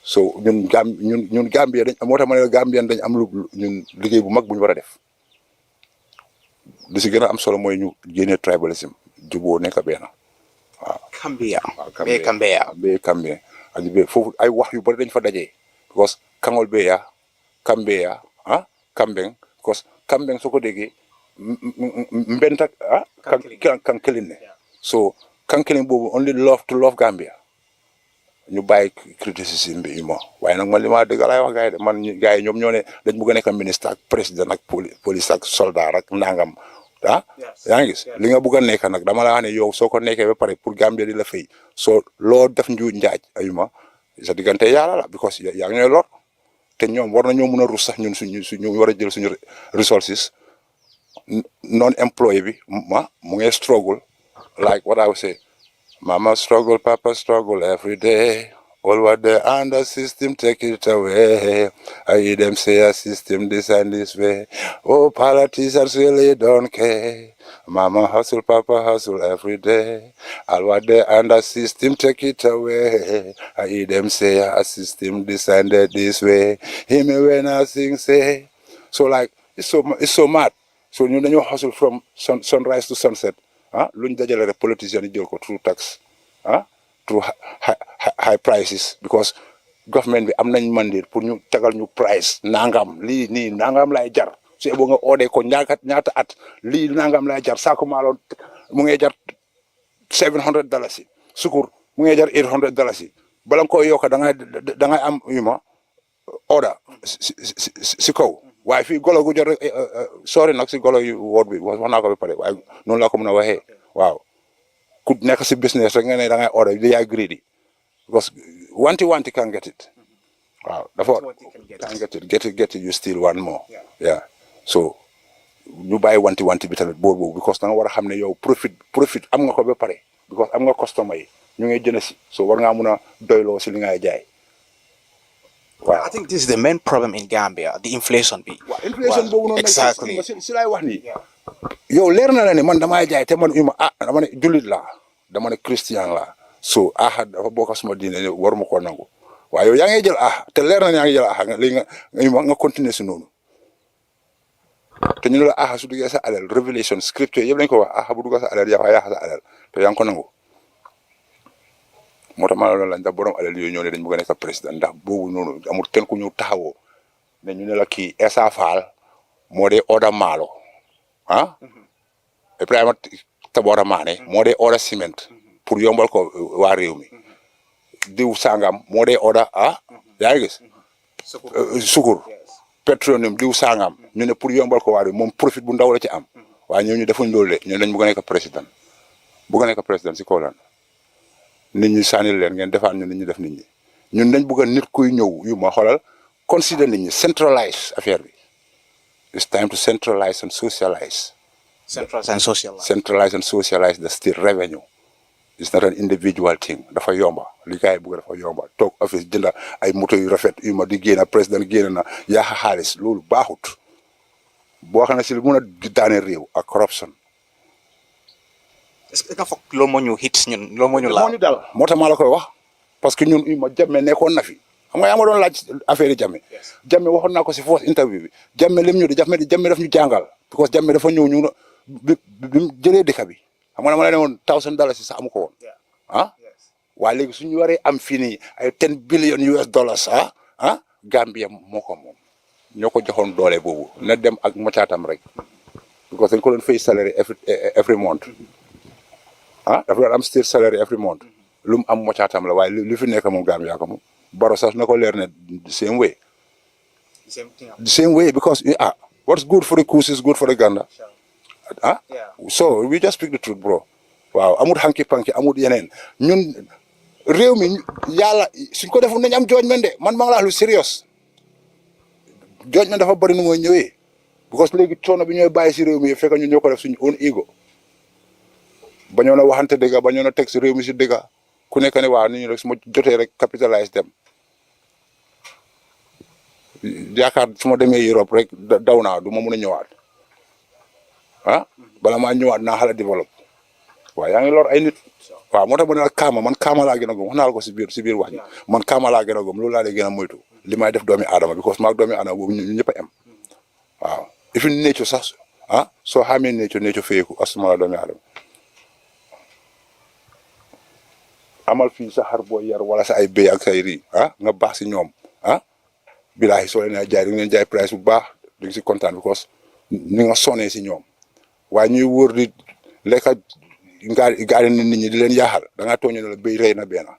so ñun Gambia dañ moo tax ma ne la Gambien dañ am ñun liggéey bu mag bu ñu war a def li si gën a am solo mooy ñu génnee tribalism juboo nekk benn waaw. Gambia. Gambia ak foofu ay wax yu bari dañ fa dajee because kangol beya Kambeya Kambeng because Kambeng soo ko déggee mbentak kankelin ne so kankelin boobu only love to love Gambia ñu bàyyi criticisme bi mo waaye nag man li ma dëgg laay wax gars yi de man gars yi ñoom ñoo ne dañ bëgg a nekk ministre ak président ak police ak soldat ak nangam yaa ngi gis li nga bëgg a nekk nag dama la wax ne yow soo ko nekkee ba pare pour Gambia di la fay soo loo def njuuj njaaj ayuma sa diggante yàlla la because yaa ngi ñooy lor te ñoom war na ñoo mën a rus sax ñun suñu war a jël suñu resources non employé bi mu ngi struggle like what I would say Mama struggle, Papa struggle every day. All what they under system, take it away. I hear them say a system this and this way. Oh, politicians really don't care. Mama hustle, Papa hustle every day. All what they under system, take it away. I hear them say a system this and that this way. Hear me when I sing, say. So like, it's so mad. So you know, you hustle from sunrise to sunset. Luñ dajale rek politiciens yi jël ko through tax through high prices because government bi am nañ mandate pour ñu tagal ñu price nangam lii nii nangam lay jar su boo nga oodee ko ñaata at lii nangam lay jar saako maalo mu ngi jar $700 sukur mu ngi jar $800 bala nga koy yokk da ngay am order si kaw waaye fii golo gu jot rek sori nag si golo yu woot bi wax naa ko ba pare waaye noonu laa ko mën a waxee waaw ku nekk si business rek nga ne da ngay order li yaay greedy because wanti can get it waaw dafa can get it you still want more yeah so ñu bàyyi wanti bi tamit boobu because da nga war a xam ne yow profit am nga ko ba pare because am nga customer yi ñu ngi jënd si so war ngaa mun a doyloo si li ngay jaay. Well, I think this is the main problem in Gambia, the inflation bi. Inflation boobu noonu exactly. Si laay wax nii yow leer na la ne man damay jaay te man dama ne jullit laa dama ne christian laa so dafa bokk suma diine waruma koo nangu waaye yow yaa ngi jël te leer na ne yaa ngi jël léegi nga continuer si noonu te ñu ne la aha su duggee sa alal révélation scripture yëpp lañ ko wax aha bu duggee sa alal yaa sa alal te yaa ngi ko nangu moo tax ma la lañ da borom alal yooyu ñoo ne dañ bëgg a nekk président ndax boobu noonu amul kenn ku ñu taxawoo ne ñu ne la kii Essau Fall moo dee order maalo Ibrahima Tabora Mané moo dee order ciment pour yombal ko waa réew mi diw sangam moo dee order yaa ngi gis sukur pétrolium diw sangam ñu ne pour yombal ko waa réew moom profit bu ndaw la ci am waaye ñooñu defuñ loolu de ñun dañ bëgg a nekk président bëgg a nekk président si kaw lan nit ñi sànnil leen ngeen defaat ñu nit ñi def nit ñi ñun dañ bëgg a nit kuy ñëw yu ma xoolal consider nit ñi centralize affaire bi it's time to centralize and socialize. Centralize and socialize the state revenue. It's not an individual thing. Dafa yomba li kay bëgg dafa yomba toog office jënda ay moto yu rafet yu ma di génn président génn na yaa xaalis loolu baaxut boo xam ne si lu mun a daane réew ak corruption. est-ce que foog loolu moo ñu hit ñun loolu moo ñu laal moo ñu dal moo tax maa la koy wax parce que ñun ma Jammeh nekkoon na fi xam nga yaa ma doon laaj affaire yi Jammeh waxoon naa ko si first interview bi Jammeh lim ñu di Jammeh daf ñu jàngal because Jammeh dafa ñëw ñu bi mu jëlee dëkk bi xam nga dama la ne woon $1,000 si sax amu ko woon waaye léegi suñu waree am fii nii ay $10 billion Gambia moo ko moom ñoo ko joxoon doole boobu na dem ak mocaatam rek because dañ ko doon fay salary every month dafa doon am state salary every month lu mu am mocaatam la waaye lu fi nekk moom Gambia ko moom Baro sax na ko leer ne the same way because what's good for the goose is good for the gander so we just speak the truth bro waaw amul hanki panki amul yeneen ñun réew mi yàlla suñ ko defoon nañ am judgment de man maa ngi la wax lu serious judgment dafa bëri nu mooy ñëwee because léegi coono bi ñooy bàyyi si réew mi fekk ñu ñoo ko def suñu own ego bañoo na waxante dëgga bañoo na teg si réew mi si dëgga ku nekk ne waaw ni ñu rek su ma jotee rek capitalize dem yaakaar su ma demee Europe rek daw naa du ma mun a ñëwaat bala maa ñëwaat naa xala développe waaw yaa ngi lor ay nit waaw moo tax ma ne la kaama man kaama laa gën a gëm wax naa la ko si biir wax ji man kaama laa gën a gëm loolu laa lay gën a moytu li may def doomi aadama because maag doomi aadama boobu ñu ñëpp a am waaw ifin nature sax soo xamee nature feeku asuma la doomi aadama amal fii sa xar boo yar wala sa ay béy ak say rii nga baax si ñoom bilaahi soo leen jaay di nga leen jaay price bu baax di nga si kontaan because ni nga sonee si ñoom waaye ñuy wóor di lekka gaari nit ñi di leen yaaxal da ngaa toog ñu ne la béy rey na benn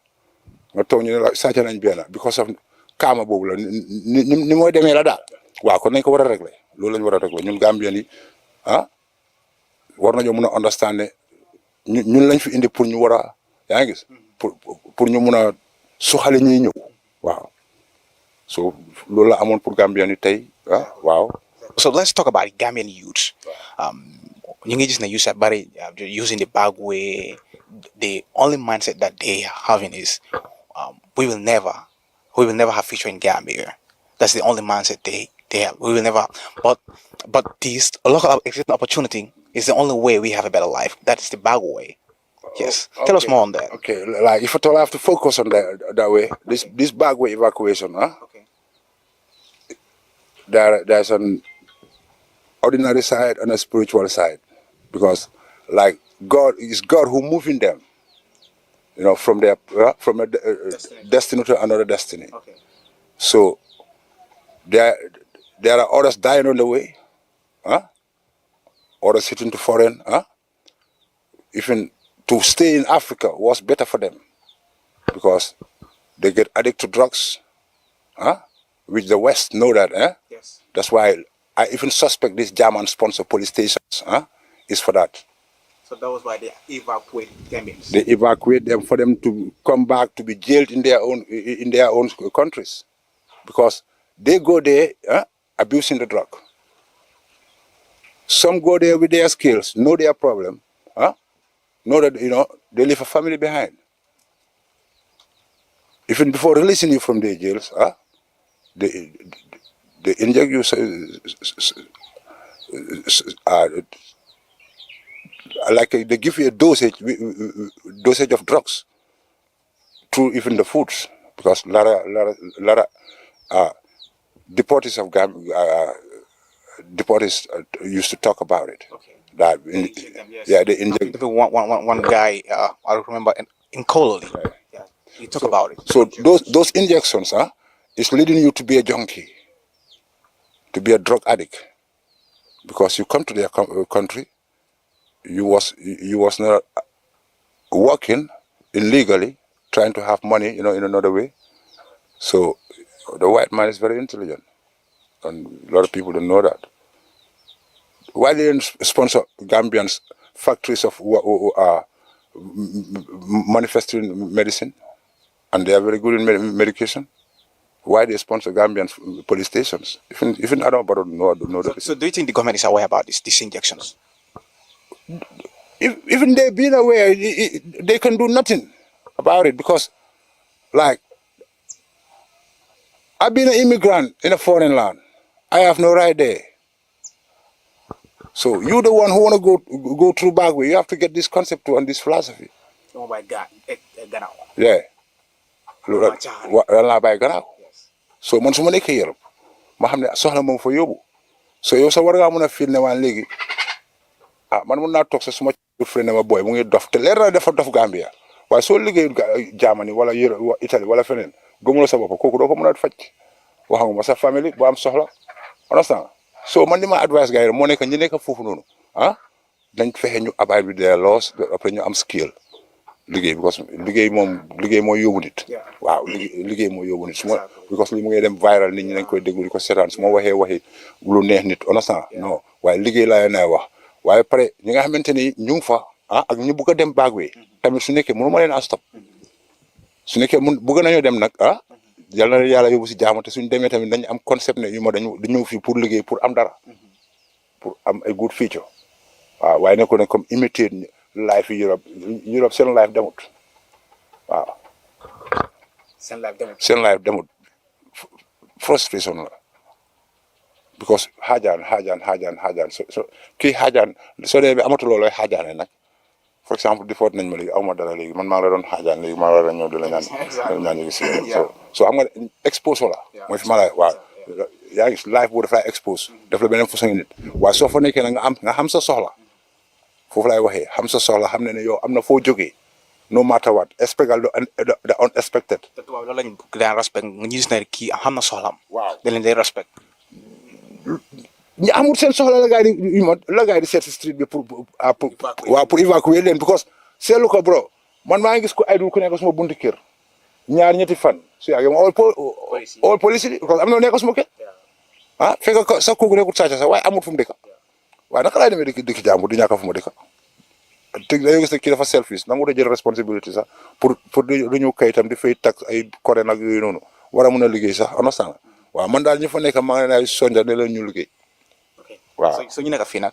nga toog ñu ne la sàcc nañ benn because of kaama boobu la ni mooy demee la daal waaw kon nañ ko war a régler loolu lañ war a régler ñun Gambien yi war nañoo mun a understand ne ñun lañ fi indi pour ñu war a yaa ngi gis pour ñu mun a suxali ñuy ñëw waaw so loolu la amoon pour Gambien yi tey waaw. So let's talk about Gambian youth. You ngi gis ne youth are bari using the bag way. The only mindset that they are having is we will never have future in Gambia. That's the only mindset they have. We will never. But this a local existing opportunity is the only way we have a better life. That is the bag way. Yes. Tell us more on that. Okay, like if at all I have to focus on that way, this bag way evacuation, Okay. There's an ordinary side and a spiritual side, because like God is God who moving them, from a destiny to another destiny. Okay. So there are others dying on the way, others hitting to foreign, even to stay in Africa was better for them, because they get addicted to drugs, which the West know that. Yes. That's why I even suspect this German-sponsored police stations is for that. So that was why they evacuate Gambians. They evacuate them for them to come back to be jailed in their own countries, because they go there abusing the drug. Some go there with their skills, know their problem, know that they leave a family behind. Even before releasing you from their jails, they inject you like they give you a dosage of drugs through even the foods, because a lot of deportees of deportees used to talk about it. Okay. That they I inject. think one guy, I remember in Colony. Yeah, he talked about it. So those injections, is leading you to be a junkie, to be a drug addict, because you come to their country, you was not working illegally, trying to have money, in another way. So the white man is very intelligent, and a lot of people don't know that. Why they didn't sponsor Gambians factories of manufacturing medicine, and they are very good in medication? Why they sponsor Gambian police stations? Even I don't know that. So do you think the government is aware about these injections? Even they being aware, they can do nothing about it, because, like, I've been an immigrant in a foreign land. I have no right there. So you the one who want to go through Bagway, you have to get this concept and this philosophy. Oh my God, Yeah. La bay ganaw. So man suma nekk Europe, ma xam ne soxla moom fa yóbbu. So yow sa war ngaa mën a fil ne waan léegi, man mën naa toog sa suma frère ne ma boy mu ngi dof te leer na dafa dof Gambia. Waaye soo liggéeyul Germany wala Italie wala feneen gëmuloo sa bopp kooku doo ko mën a faj. Waxuma sa famille bu am soxla. Understand? So man li ma advice gars yi moo nekk ñi nekk foofu noonu dañ fexe ñu abide with their laws après ñu am skill liggéey, because liggéey moo yóbbu nit. Waaw liggéey moo yóbbu nit suma because li mu ngi dem viral nit ñi dañ koy déglu di ko seetaan su ma waxi lu neex nit understand? Non waaye liggéey laa nay wax waaye pare ñi nga xamante ni ñu ngi fa ak ñu bugg a dem Bagway tamit su nekkee mënu ma leen a stop su nekkee bugg nañoo dem nag yal na yàlla yóbbu si jaamu te suñu demee tamit dañu am concept ne dañu ñëw fii pour liggéey pour am dara pour am ay good future waaw waaye nekkoon ne comme imitate life yi Europe seen life demut waaw. seen life demut frustration la because xaajaan so kii xaajaan soo demee amatuloo looy xaajaane nag. For example, default nañ ma léegi aw ma dara léegi man maa la doon xaajaan léegi maa la ñëw di la ñaan ñu si so xam nga expose la mooy fi ma la waaw yaa ngi life boo daf lay expose daf la beneen façon nit waaye soo fa nekkee nag nga xam sa soxla foofu laay waxee xam sa soxla xam ne yow am na foo jógee no matter what expect the unexpected. te tubaab loolu lañ daan respect nga gis ne kii xam na soxlaam. waaw da leen day respect. ñi amul seen soxla la gars yi di seet si street bi pour évacuer leen because seetlu ko bro man maa ngi gis ko ay dul ku nekk suma buntu kër ñaar ñetti fan su yàggee ma all police yi because am na nekk suma kër fekk ko sax kooku nekkul sàcc sax waaye amul fu mu dëkk waaye naka laay demee dëkk jàmbur di ñàkk fu mu dëkk te dañoo gis ne kii dafa selfish nangu da jël responsibility sax pour du ñëw kayitam di fay tax ay koré nag yooyu noonu war a mun a liggéey sax understand waaw man daal ñu fa nekk maa ngi leen ay sonja ne leen ñu liggéey. Wow. So you know fii nag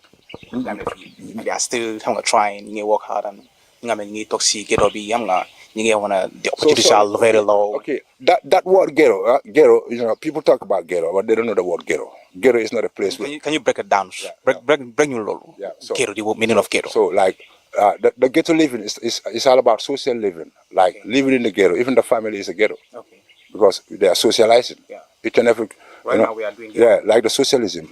they are still xam nga trying ñu ngi work hard and ñu nga xam ne ñu ngi toog si ghetto bi xam nga ñu ngi wane the opportunities are very low. Okay, that word ghetto, people talk about ghetto, but they don't know the word ghetto. Ghetto is not a place. Can you break it down? Break you low. Ghetto, the meaning of ghetto. So like the ghetto living is all about social living, like living in the ghetto. Even the family is a ghetto. Okay. Because they are socializing. Yeah. Each and every. Right now we are doing. Yeah, like the socialism.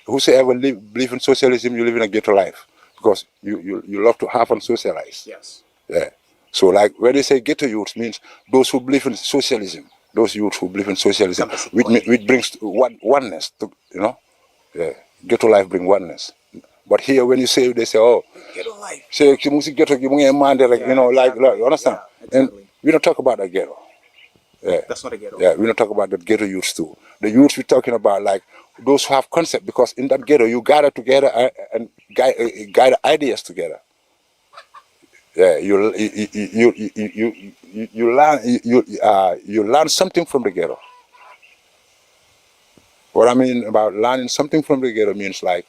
Whosoever believe in socialism, you live in a ghetto life because you love to have and socialize. Yes. Yeah. So like when they say ghetto youth means those who believe in socialism, those youth who believe in socialism, which brings oneness. Yeah. Ghetto life brings oneness. But here when you say, they say, oh, ghetto life. Say ghetto, like you understand? Yeah, exactly. And we don't talk about that ghetto. Yeah. That's not a ghetto. Yeah, we don't talk about the ghetto youths too. The youths we're talking about, like those who have concept, because in that ghetto you gather together and guide ideas together. Yeah, you learn something from the ghetto. What I mean about learning something from the ghetto means like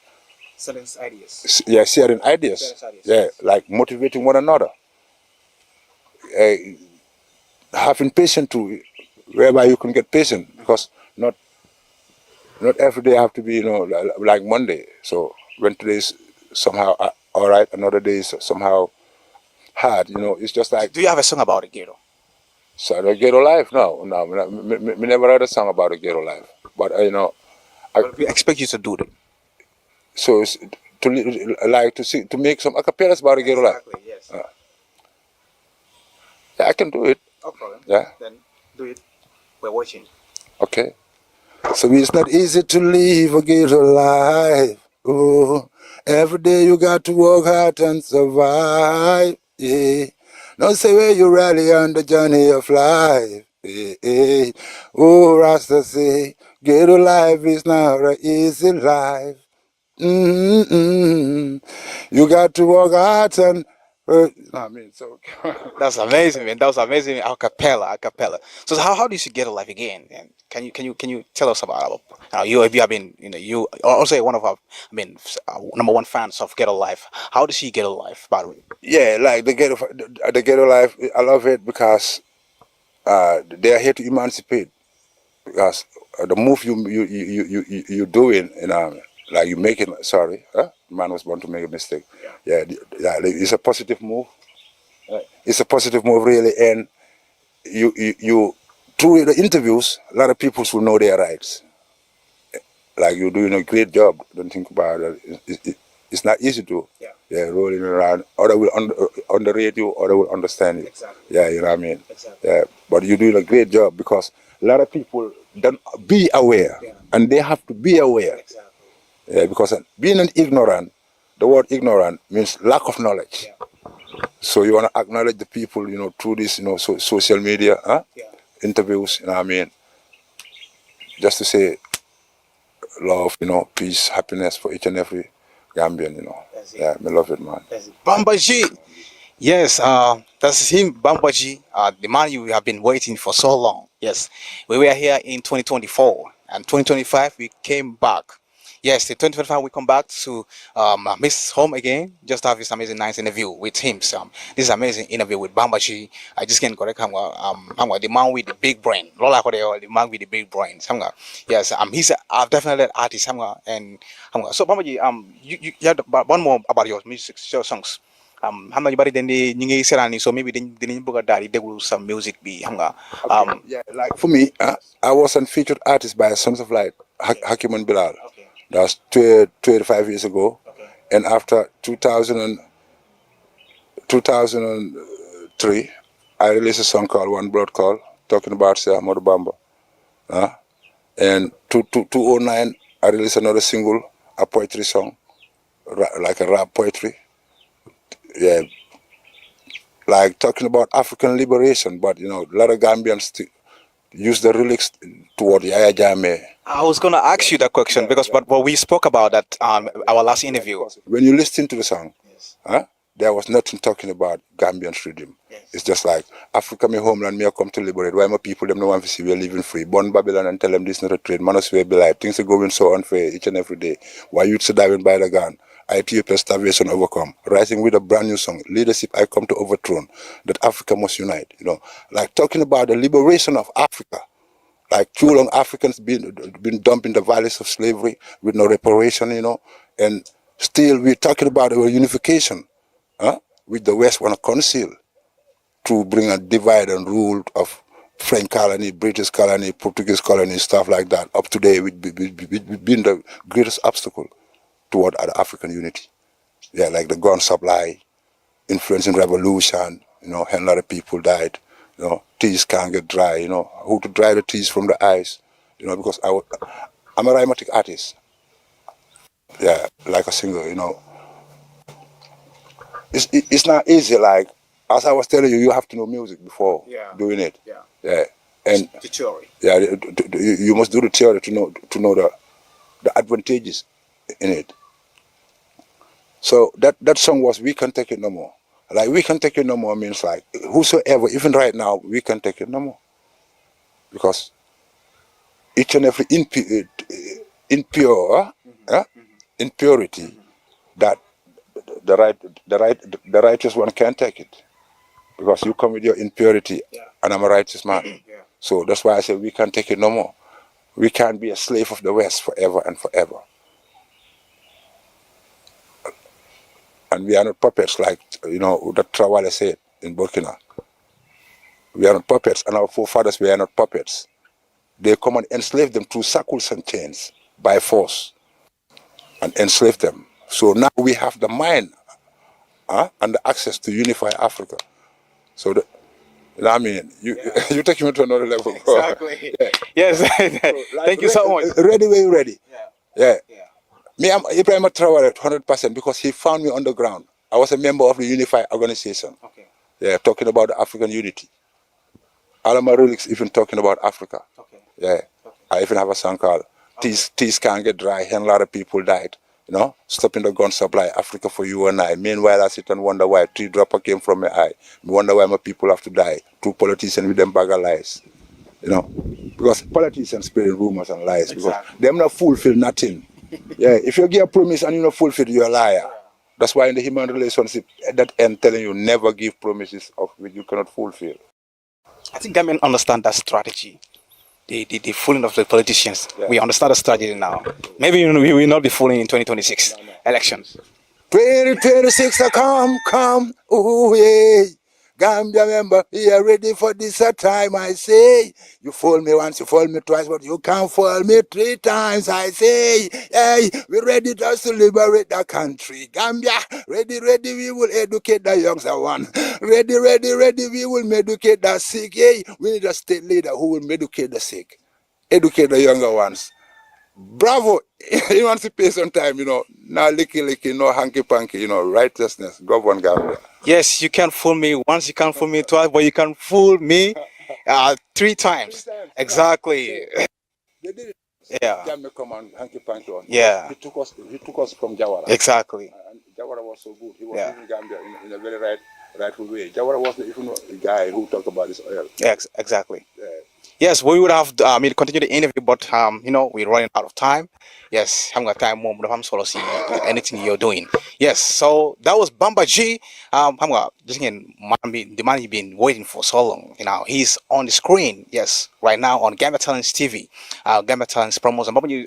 sharing ideas. Yeah, sharing ideas. Yeah, like motivating one another. Having patience too, whereby you can get patient, because not every day have to be like Monday. So when today is somehow all right, another day is somehow hard. It's just like. Do you have a song about the ghetto? So the ghetto life? No. Me never heard a song about the ghetto life. But we expect you to do it. So it's to make some acapellas about the ghetto life. Yes. Yeah, I can do it. No problem. Yeah. Then do it. We're watching. Okay. So it's not easy to live a ghetto life. Oh, every day you got to work hard and survive. Yeah. Don't say where you rally on the journey of life. Yeah, yeah. Oh, Rasta say, ghetto life is not an easy life. Mm-mm. You got to work hard and I mean, so That's amazing, man. That was amazing. A cappella, a cappella. So how do you get a life again? And can you tell us about you? If you have been, you are also one of our, number one fans of Get a Life. How does she get a life? By the way. Yeah, like the ghetto life. I love it because they are here to emancipate. Because the move you doing, like you making. Sorry, man was born to make a mistake. Yeah, it's a positive move. It's a positive move, really, and you through the interviews, a lot of people will know their rights. Like you're doing a great job. Don't think about it. It's not easy to. Yeah, rolling around. Other will on the radio, other will understand you. Exactly. Yeah, you know what I mean. Exactly. Yeah, but you're doing a great job because a lot of people don't be aware, and they have to be aware. Exactly. Yeah, because being an ignorant, the word ignorant means lack of knowledge. So you want to acknowledge the people, through this, social media, interviews, you know what I mean, just to say love, peace, happiness for each and every Gambian, Yeah, I love it, man. Bamba Gii. Yes, that's him, Bamba Gii, the man you have been waiting for so long. Yes, we were here in 2024 and 2025 we came back. Yes, in 2025 we come back to Miss Home again, just have this amazing nice interview with him. So, this is amazing interview with Bamba Gii. I just can't correct him. The man with the big brain. Lola the man with the big brain. Yes, he's definitely an artist. And so Bamba Gii, you had one more about your music, your songs. Xam nga ñu bari dañ di ñu ngi seetaan ni so maybe dinañ bëgg a daal di déglu some music bi xam nga. Yeah, like for me, I was a featured artist by Sons of Light, Hakim and Bilal. That was 25 years ago. And after 2003, I released a song called One Blood Call, talking about Ahmadu Bamba. And 2009, I released another single, a poetry song, like a rap poetry. Yeah, like talking about African liberation, but a lot of Gambians use the lyrics toward Yaya Jammeh. I was gonna ask you that question because but we spoke about that our last interview. When you listen to the song, there was nothing talking about Gambian freedom. It's just like Africa, my homeland, me I come to liberate. Why my people them no want to see we are living free? Born Babylon and tell them this is not a trade. Manos will be like things are going so unfair each and every day. Why youths are dying by the gun? Ethiopia starvation overcome. Rising with a brand new song. Leadership I come to overthrow. That Africa must unite. Like talking about the liberation of Africa. Like too long Africans been dumped in the valleys of slavery with no reparation, and still we're talking about our unification, which the West want to conceal to bring a divide and rule of French colony, British colony, Portuguese colony, stuff like that. Up to date, we've been the greatest obstacle toward the African unity. Yeah, like the gun supply, influencing revolution, a lot of people died. Tears can't get dry, who to dry the tears from the eyes, because I'm a rhythmic artist. Yeah, like a singer, It's not easy, like, as I was telling you, you have to know music before doing it. Yeah. And the theory. Yeah, you must do the theory to know the advantages in it. So that song was We Can't Take It No More. Like We Can't Take It No More means like whosoever, even right now, we can't take it no more. Because each and every impurity that the righteous one can't take it. Because you come with your impurity and I'm a righteous man. So that's why I say we can't take it no more. We can't be a slave of the West forever and forever. And we are not puppets like, that Trawale said in Burkina. We are not puppets, and our forefathers were not puppets. They come and enslave them through shackles and chains by force. and enslave them. So now we have the mind and the access to unify Africa. So I mean, you take me to another level. Exactly. Yeah. Yes. So, Thank you so much. Ready where you ready. Yeah. Yeah. Me, I'm Ibrahim Traore 100% because he found me on the ground. I was a member of the Unified Organization. Okay. Yeah, talking about the African unity. All of my lyrics even talking about Africa. Okay. Yeah. I even have a song called Teas Can't Get Dry, and a lot of people died. You know, stopping the gun supply, Africa for you and I. Meanwhile, I sit and wonder why 3 dropper came from my eye. I wonder why my people have to die. 2 politicians with them bag of lies. You know, because politicians spreading rumors and lies. Because them not fulfill nothing. Yeah, if you give a promise and you not fulfill, you're a liar. That's why in the human relationship, at that end, telling you never give promises of which you cannot fulfill. I think Gambians understand that strategy. The fooling of the politicians. Yeah. We understand the strategy now. Maybe we will not be fooling in 2026 elections. 2026 come, ooh yeah. Gambia member, we are ready for this time, I say. You fool me once, you fool me twice, but you can't fool me 3 times, I say. Hey, we're ready just to liberate the country. Gambia, ready, we will educate the younger one. Ready, we will educate the sick. Hey, we need a state leader who will educate the sick, educate the younger ones. Bravo! He wants to pay some time, you know. Now licky, no hanky-panky, you know, righteousness, govern Gambia. Yes, you can fool me once, you can fool me twice, but you can fool me 3 times. Exactly. They did it. Yeah. Gambia come on hanky-panky on. Yeah. He took us from Jawara. Exactly. And Jawara was so good. He was Yeah. leading Gambia in a very rightful way. Jawara wasn't even a guy who talked about this oil. Yeah, exactly. Yes, we would have continue the interview, but you know, we're running out of time. Yes, haven't got time more, but I'm sort of seeing anything you're doing. Yes, so that was Bamba Gii. I'm got just again, the man you've been waiting for so long. You know, he's on the screen. Yes, right now on Gambia Talents TV. Gambia Talents promotion. Bamba you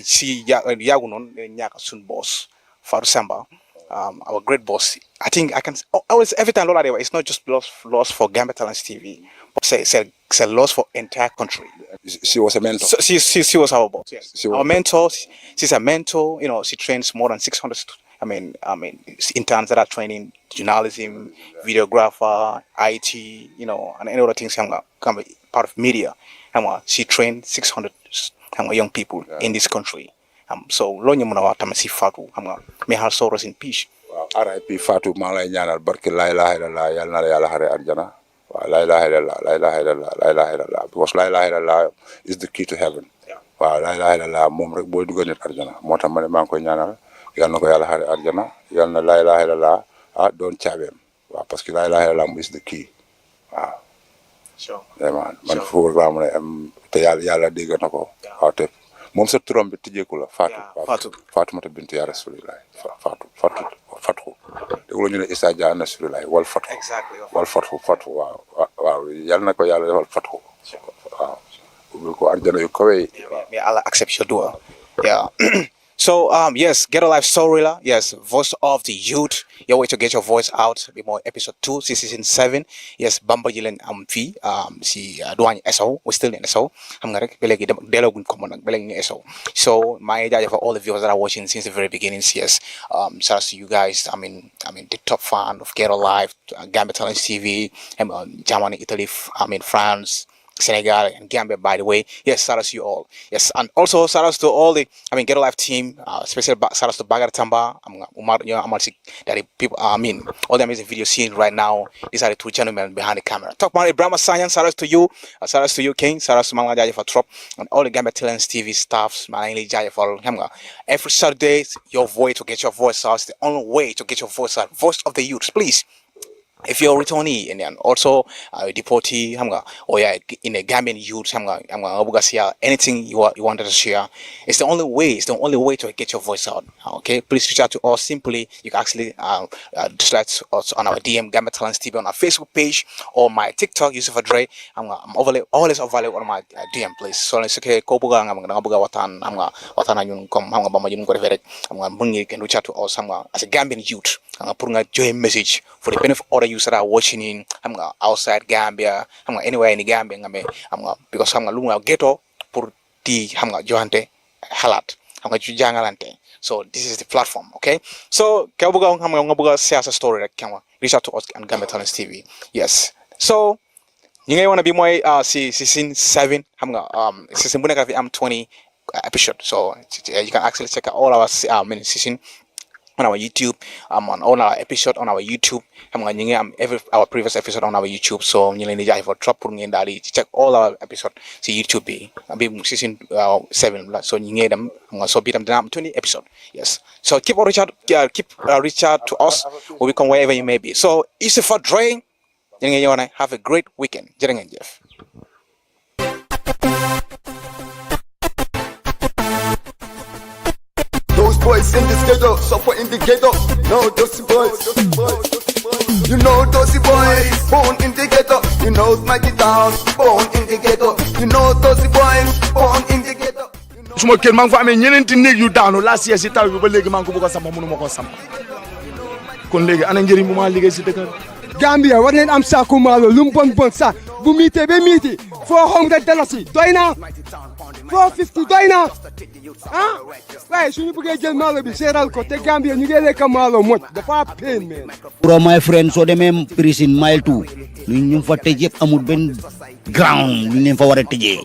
see Yagunon Nyaka Sun boss Faru Samba. Our great boss. I think I can always every time Lola, it's not just lost for Gambia Talents TV, but it's a loss for entire country. She was a mentor. So she was our boss. Yes. Our mentor. She's a mentor. You know, she trains more than 600. I mean, interns that are training journalism, videographer, IT. You know, and any other things. Come part of media. She trained 600 young people in this country. So loñu mëna wax tamit ci Fatou xam nga mais har so in peace. Waaw RIP Fatou maa lay ñaanal barke la ilaha illallah yal na la yàlla xare arjana. Waaw la ilaha illallah because la ilaha illallah is the key to heaven. Waaw la ilaha illallah moom rek booy dugal nit arjana moo tax ma ne maa ngi koy ñaanal yal na ko yàlla xare arjana yal na la ilaha illallah doon caabeem waaw parce que la ilaha illallah is the key waaw. Sure. Man foofu laa mën a am te yàlla dégg na ko waaw te moom sa turam bi tijjeeku la Fatou mata bintu ya Rasulillah Fatou déglu ñu ne Issa Dia Rasulillah wal Fatou wal Fatou waaw yal na ko yàlla defal Fatou waaw ubbil ko arjana yu kawe. May Allah accept your dua. Yeah. So yes, Ghetto Life Storyla, yes, voice of the youth. Your way to get your voice out. Be more episode 2, season 7. Yes, Bamba Gii fee. Si doan Essau, we still in Essau. I'm gonna belegi dialogue common belegi Essau. So my idea for all the viewers that are watching since the very beginning. Yes, shout out to you guys. I mean the top fan of Ghetto Life, Gambia Talents TV, Germany, Italy, France, Senegal and Gambia, by the way. Yes, shout out to you all. Yes, and also shout out to all the Ghetto Life team, especially shout out to Bagar Tamba, Umar, that the people, all the amazing videos seen right now. These are the 2 gentlemen behind the camera. Talk about Brahma Science, shout out to you, King, shout out to Mangla Jaya for Trop, and all the Gambia Talents TV staffs, Manangli Jaya for Hamga. Every Saturday, your voice to get your voice out. It's the only way to get your voice out. Voice of the youth, please. If you're a returnee and then also a deportee, or you're in a Gambian youth, anything you wanted to share, it's the only way to get your voice out. Okay, please reach out to us. Simply, you can actually select us on our DM Gambia Talents TV on our Facebook page or my TikTok, Yusuf Adre. I'm always available on my DM, please. So let's okay, Kobuga, I'm gonna watan yung bama yung ko referred. You can reach out to us as a Gambian youth. I'm putting a joy message for the benefit of other users that are watching in outside Gambia, anywhere in the Gambia, because I'm lunga ghetto pour di johante halat. xam nga ci jàngalante so this is the platform okay so ka bëgg xam nga bëgg share sa story rek xam nga reach out to us on Gambia Talents TV yes so ñi ngay wona bi mooy season 7 xam nga season bu nekk fi am 20 episode so you can actually check out all our season on our YouTube on all our episode on our YouTube xam nga ñi ngi am our previous episode on our YouTube so ñu leen di jaay for trop pour ngeen daal di check all our episode si YouTube bi season 7 la so ñi ngi dem xam nga so bi tam dina am 20 episode yes so keep reach out to us or we come wherever you may be so it's for Dre ñu ngi ñëw have a great weekend jërë ngeen jëf. Those boys in this ghetto, suffer in the ghetto. No, those boys. You know those boys, born in the ghetto. You know Mighty Town, born in the ghetto. You know those boys, born in the ghetto. suma kër maa ngi fa amee ñeneenti néeg yu daanu last year si taw bi ba léegi maa ngi ko bëgg a samp mënu ma ko samp kon léegi ana njëriñ bu ma liggéey si dëkk Gambia war nañ am saaku maalo lu mu bon sax bu miitee ba miiti $400 doy na 450 doy na ah waaye suñu bëggee jël maalo bi seeral ko te Gambia ñu ngi lekk maalo moj dafa pain man. Bro my friend soo demee prison mile 2 lu ñu fa tëj yëpp amul benn ground lu leen fa war a tëjee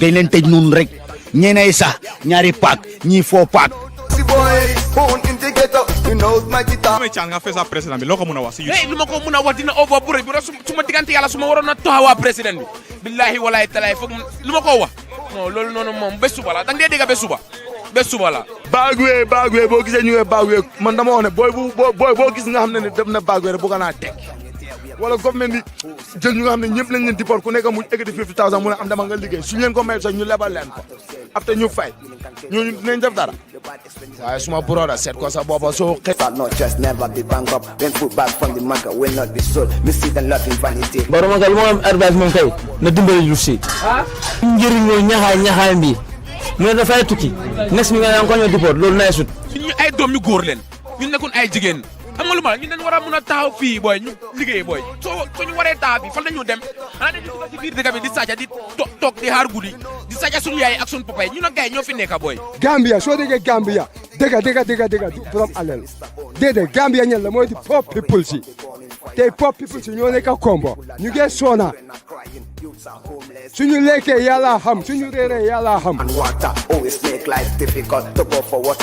dañ leen tëj noonu rek ñeenay sax ñaari paak ñii 4 paak. may caan nga fee sa président bi loo ko mën a wax si lu ma ko mën a wax dina over bu rëy bu su ma diggante yàlla su ma waroon a taxawaa président bi billahi walaay talaay foog lu ma ko wax non loolu noonu moom bés suba la da nga dee dégg bés suba la baagwee boo gisee ñu baagwee man dama wax ne boo gis nga xam ne dem na baagwee rek bëgg naa teg wala government bi jël ñu nga xam ne ñëpp lañ leen deport ku nekk mu ekkati 50,000 mu ne am dama nga liggéey suñu leen ko may sax ñu lebal leen ko après ñu fay ñooñu dinañ def dara waaye suma broda seet ko sa boppa soo Not just never be bankrupt when food back from the market will not be sold. Me see the love in vanity. Baro magal mo am advice moom kay na dimbali lu si njëriñoo ñaxaay mbi mu ne dafay tukki next mi nga ko ñoo deport loolu nay sut ñu ay doom yu góor leen ñu nekkul ay jigéen xam nga lu ma ñu dañ war a mën a taxaw fii booy ñu liggéey booy soo ñu waree taxaw bi fan la ñu dem xanaa dañu dugg ci biir dëkk bi di sàcca di toog di xaar guddi di sàcca suñu yaay ak suñu papa yi ñu ne gars yi ñoo fi nekk booy. Gambia soo déggee Gambia dëgg du borom alal déedéet Gambia ñan la mooy di poor people si tey poor people si ñoo nekk kombo ñu ngi soona suñu lekkee yàlla xam suñu réeree yàlla xam. And water always make life difficult to go for what